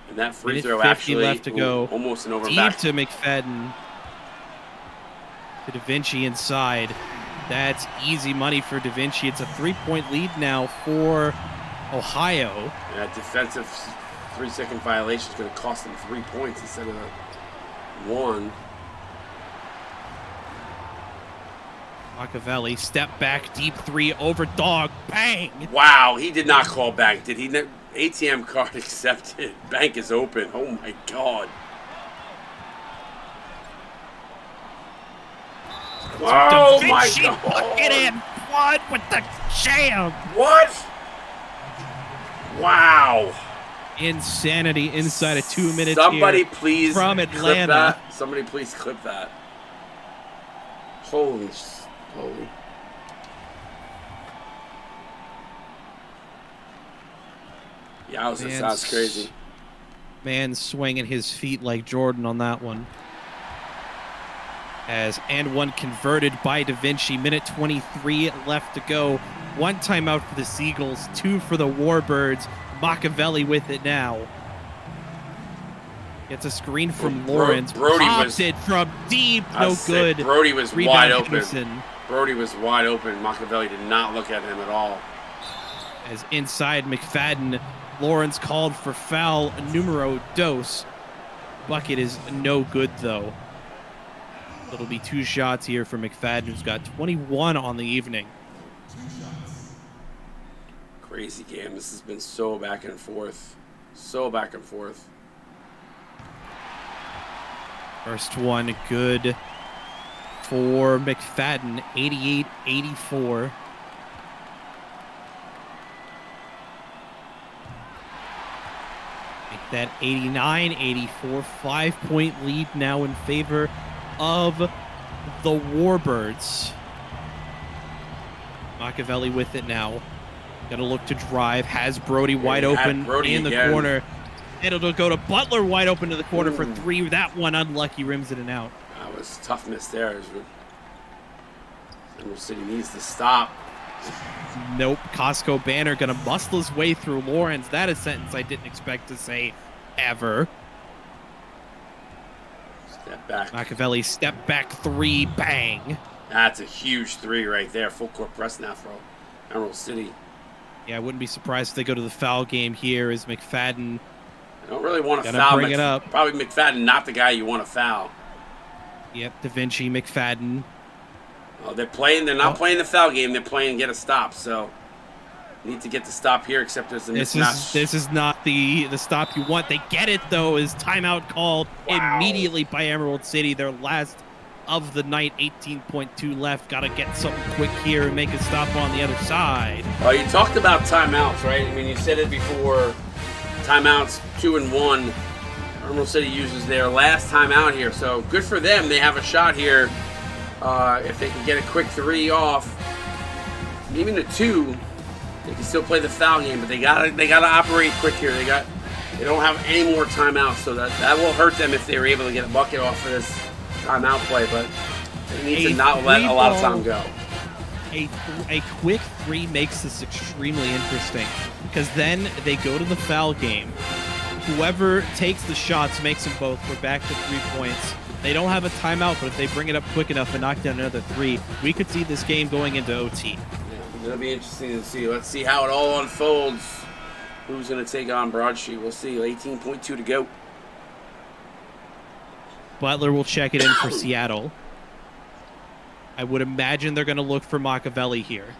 And that free throw actually left to go. Almost an over Deep back. to McFadden. To Da Vinci inside. That's easy money for Da Vinci. It's a 3-point lead now for Ohio. That defensive 3-second violation is going to cost them 3 points instead of 1. Machiavelli, step back, deep 3 over Dog, bang! Wow, he did not call bank, did he? ATM card accepted. Bank is open. Oh my God. Oh my God. Bucket in one with the jam. What? Wow. Insanity inside of 2 minutes. Somebody here please from clip Atlanta. that. Somebody please clip that. Holy. Yeah, that sounds crazy. Man swinging his feet like Jordan on that one. And one converted by Da Vinci. Minute 23 left to go. 1 timeout for the Seagulls, 2 for the Warbirds. Machiavelli with it now. Gets a screen from Lawrence. Brody pops it from deep. No good. Brody was Rebound wide open. Henderson. Brody was wide open. Machiavelli did not look at him at all. As inside McFadden, Lawrence called for foul numero dos. Bucket is no good, though. It'll be 2 shots here for McFadden, who's got 21 on the evening. Crazy game. This has been so back and forth. So back and forth. First one good for McFadden, 88-84. Make that 89-84. 5-point lead now in favor of the Warbirds. Machiavelli with it now. Gonna look to drive. Has Brody wide open in the corner. And it'll go to Butler wide open to the corner for 3. That one unlucky, rims it and out. That was a tough miss there. Emerald City needs to stop. Nope. Costco Banner gonna muscle his way through Lawrence. That is a sentence I didn't expect to say ever. Step back. Machiavelli step back 3, bang. That's a huge 3 right there. Full court press now for Emerald City. Yeah, I wouldn't be surprised if they go to the foul game here as McFadden. I don't really want to Gotta foul. bring it up. Probably McFadden, not the guy you want to foul. Yep, Da Vinci, McFadden. Oh, they're not playing the foul game. They're playing get a stop. So need to get the stop here. Except there's a mismatch. This is not the stop you want. They get it though. Is timeout called immediately by Emerald City. Their last of the night. 18.2 left. Got to get something quick here and make a stop on the other side. Oh, you talked about timeouts, right? I mean, you said it before. Timeouts 2 and 1. Emerald City uses their last timeout here, so good for them. They have a shot here. If they can get a quick 3 off, even a 2, they can still play the foul game. But they gotta operate quick here. They don't have any more timeouts, so that will hurt them if they were able to get a bucket off of this timeout play. But they need to not let a lot of time go. A quick 3 makes this extremely interesting because then they go to the foul game. Whoever takes the shots makes them both. We're back to 3 points. They don't have a timeout, but if they bring it up quick enough and knock down another 3, we could see this game going into OT. Yeah, it'll be interesting to see. Let's see how it all unfolds. Who's going to take on Broadsheet? We'll see. 18.2 to go. Butler will check it in for Seattle. I would imagine they're going to look for Machiavelli here.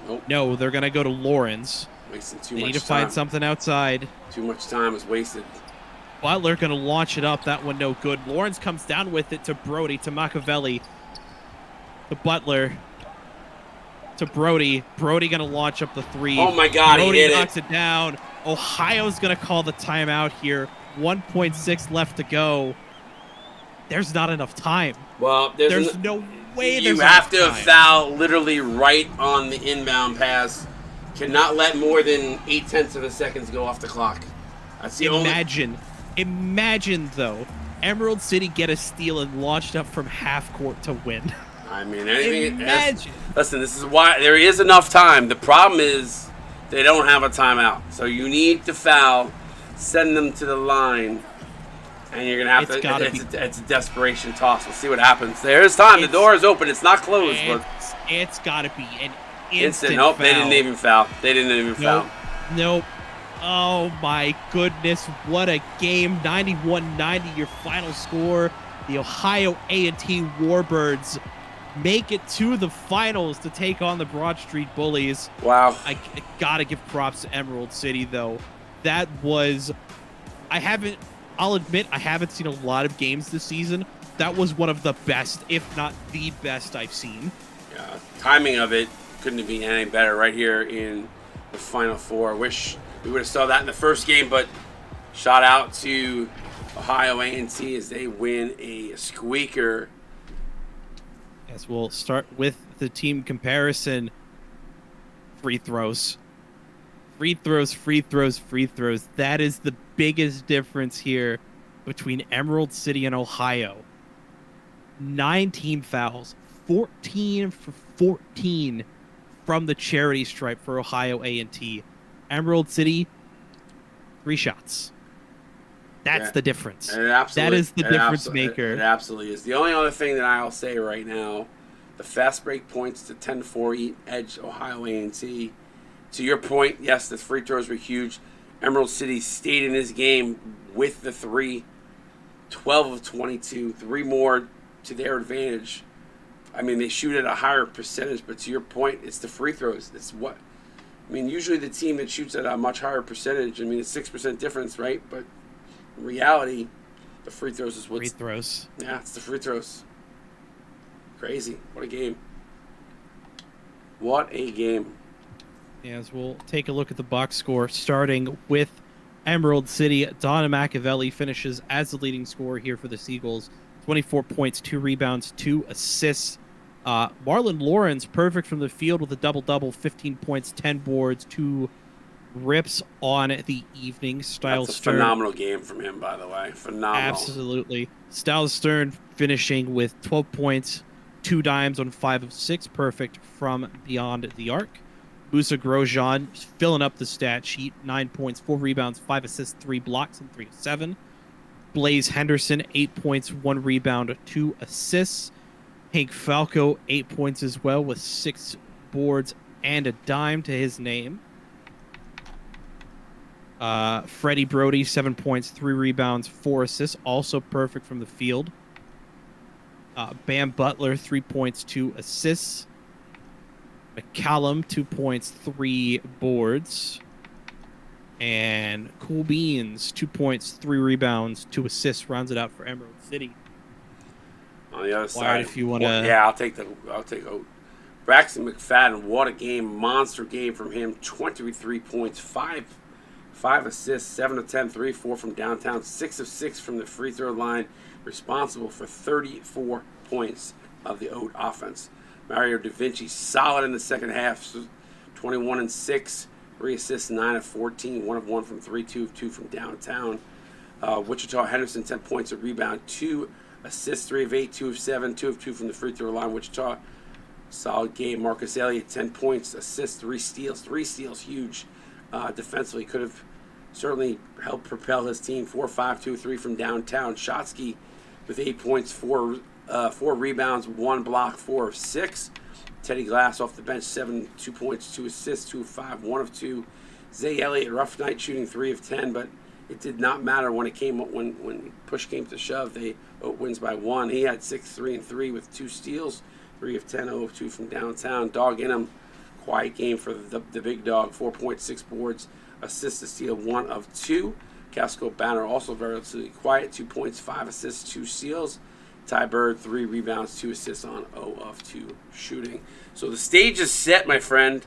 Nope. No, they're going to go to Lawrence. Wasting too They much need to time. find something outside. Too much time is wasted. Butler going to launch it up. That one no good. Lawrence comes down with it to Brody, to Machiavelli. To Butler. to Brody. Brody going to launch up the three. Oh, my God, Brody he hit knocks it down. Ohio's going to call the timeout here. 1.6 left to go. There's not enough time. Well, there's no way you there's have to enough time. foul literally right on the inbound pass. Cannot let more than 0.8 of a seconds go off the clock. That's the Imagine, though, Emerald City get a steal and launched up from half court to win. I mean, anything. Imagine. Listen, this is why there is enough time. The problem is they don't have a timeout. So you need to foul, send them to the line, and you're going to have it's a desperation toss. We'll see what happens. There is time. The door is open. It's not closed. But it's got to be an instant Nope, foul. they didn't even foul. Foul. Nope. Oh, my goodness. What a game. 91-90, your final score. The Ohio A&T Warbirds make it to the finals to take on the Broad Street Bullies. Wow. I got to give props to Emerald City, though. That was... I'll admit, I haven't seen a lot of games this season. That was one of the best, if not the best, I've seen. Yeah, timing of it couldn't be any better right here in the Final Four. Wish we would have saw that in the first game, but shout out to Ohio A&T as they win a squeaker. Yes, we'll start with the team comparison. Free throws. Free throws. That is the biggest difference here between Emerald City and Ohio. 9 team fouls, 14 for 14 from the charity stripe for Ohio A&T. Emerald City, 3 shots. That's the difference. That is the difference maker. It absolutely is. The only other thing that I'll say right now, the fast break points to 10-4 edge Ohio A&T. To your point, yes, the free throws were huge. Emerald City stayed in this game with the 3, 12 of 22, 3 more to their advantage. I mean, they shoot at a higher percentage, but to your point, it's the free throws. Usually the team that shoots at a much higher percentage, it's 6% difference, right? But in reality, the free throws is what's... Free throws. Yeah, it's the free throws. Crazy. What a game. What a game. As we'll take a look at the box score, starting with Emerald City. Donna Machiavelli finishes as the leading scorer here for the Seagulls. 24 points, 2 rebounds, 2 assists. Marlon Lawrence, perfect from the field with a double-double, 15 points, 10 boards, 2 rips on the evening. That's a phenomenal game from him, by the way. Phenomenal. Absolutely. Styles Stern finishing with 12 points, 2 dimes on 5 of 6, perfect from beyond the arc. Musa Grosjean filling up the stat sheet, 9 points, 4 rebounds, 5 assists, 3 blocks, and 3 of 7. Blaze Henderson, 8 points, 1 rebound, 2 assists. Hank Falco, 8 points as well with 6 boards and a dime to his name. Freddie Brody, 7 points, 3 rebounds, 4 assists, also perfect from the field. Bam Butler, 3 points, 2 assists. McCallum, 2 points, 3 boards. And Cool Beans, 2 points, 3 rebounds, 2 assists, rounds it out for Emerald City. On the other side, if you want to... Yeah, I'll take Braxton McFadden. What a game. Monster game from him. 23 points, 5 assists, 7 of 10, 3 of 4 from downtown, 6 of 6 from the free throw line, responsible for 34 points of the Oat offense. Mario Da Vinci, solid in the second half, 21 and 6, 3 assists, 9 of 14, 1 of 1 from 3, 2 of 2 from downtown. Wichita Henderson, 10 points, a rebound, 2 assists, 3 of 8, 2 of 7, 2 of 2 from the free throw line. Wichita, solid game. Marcus Elliott, 10 points, assists, 3 steals, huge. Defensively, could have certainly helped propel his team. 4, 5, 2, 3 from downtown. Shotsky with 8 points, 4 rebounds, 1 block, 4 of 6. Teddy Glass off the bench, 2 points, 2 assists, 2 of 5, 1 of 2. Zay Elliott, rough night, shooting 3 of 10, but it did not matter when when push came to shove. Oat wins by 1. He had 6, 3, and 3 with 2 steals, 3 of 10, 0 of 2 from downtown. Dog in him, quiet game for the big dog. 4.6 boards, assist to steal, 1 of 2. Casco Banner also very quiet, 2 points, 5 assists, 2 steals. Ty Bird, 3 rebounds, 2 assists on 0 of 2 shooting. So the stage is set, my friend.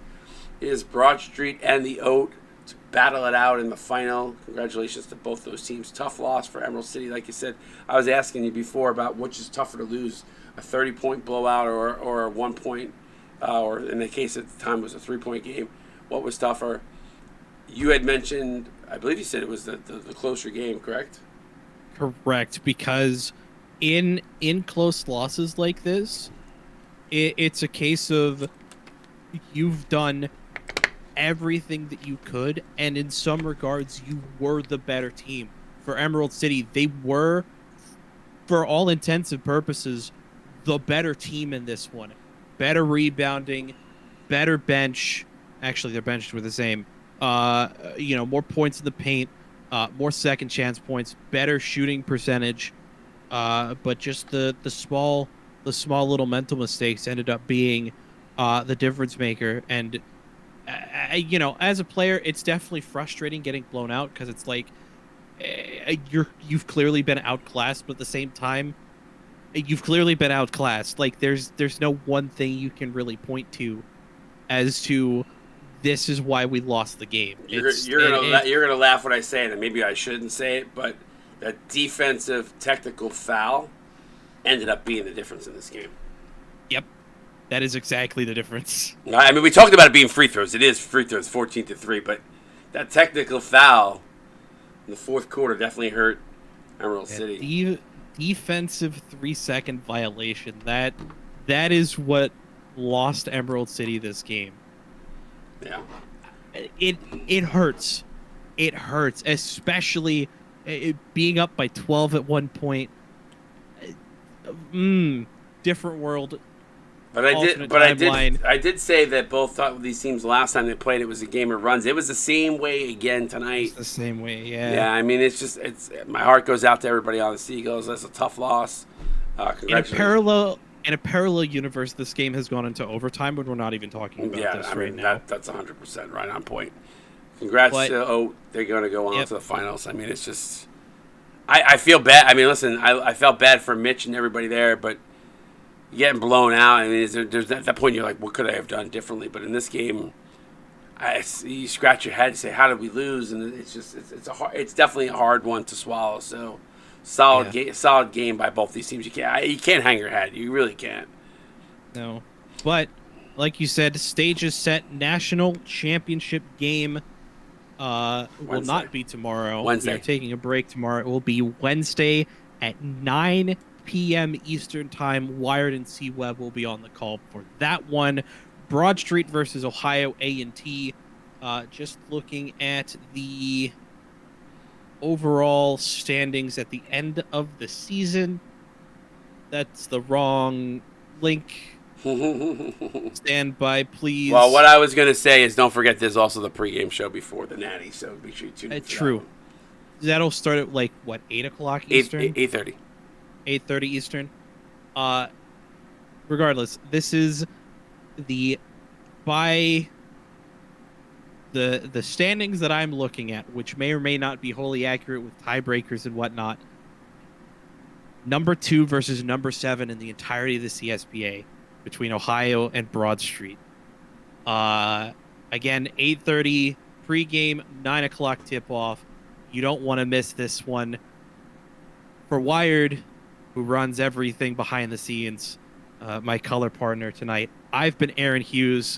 It is Broad Street and the Oat to battle it out in the final. Congratulations to both those teams. Tough loss for Emerald City. Like you said, I was asking you before about which is tougher to lose, a 30-point blowout or a 1 point, or in the case at the time it was a 3-point game. What was tougher? You had mentioned, I believe you said it was the closer game, correct? Correct, because in close losses like this, it's a case of you've done everything that you could, and in some regards, you were the better team. For Emerald City, they were, for all intents and purposes, the better team in this one. Better rebounding, better bench. Actually, their benches were the same. More points in the paint, more second chance points, better shooting percentage. But just the small little mental mistakes ended up being the difference maker. And as a player, it's definitely frustrating getting blown out, because it's like you've clearly been outclassed, but at the same time, you've clearly been outclassed. Like there's no one thing you can really point to as to this is why we lost the game. You're gonna laugh when I say it, and maybe I shouldn't say it, but that defensive technical foul ended up being the difference in this game. Yep, that is exactly the difference. I mean, we talked about it being free throws. It is free throws, 14-3, but that technical foul in the fourth quarter definitely hurt Emerald City. Defensive 3-second violation. That is what lost Emerald City this game. Yeah. It hurts. It hurts, especially being up by 12 at one point. Different world. But I did say that both thought these teams last time they played, it was a game of runs. It was the same way again tonight. It's the same way, yeah. Yeah, I mean, it's my heart goes out to everybody on the Seagulls. That's a tough loss. Congratulations. In a parallel universe, this game has gone into overtime, but we're not even talking about this right now. That's 100% right on point. Congrats to Oat. They're going to go on to the finals. I mean, it's just... I feel bad. I mean, listen, I felt bad for Mitch and everybody there, but getting blown out, I mean, there's at that point you're like, what could I have done differently? But in this game, you scratch your head and say, how did we lose? And it's definitely a hard one to swallow. So... Solid game by both these teams. You can't hang your head. You really can't. No, but like you said, stage is set. National championship game will not be tomorrow. Wednesday. We are taking a break tomorrow. It will be Wednesday at 9 p.m. Eastern Time. Wired and C-Web will be on the call for that one. Broad Street versus Ohio A&T. Just looking at the overall standings at the end of the season. That's the wrong link. Stand by, please. Well, what I was going to say is don't forget there's also the pregame show before the Natty, so make sure you tune in. True. That'll start at 8 o'clock Eastern? 8:30. 8:30 Eastern. Regardless, this is by the standings that I'm looking at, which may or may not be wholly accurate with tiebreakers and whatnot. Number 2 versus number 7 in the entirety of the CSBA between Ohio and Broad Street. Again, 8:30 pregame, 9 o'clock tip-off. You don't want to miss this one. For Wired, who runs everything behind the scenes, my color partner tonight, I've been Aaron Hughes.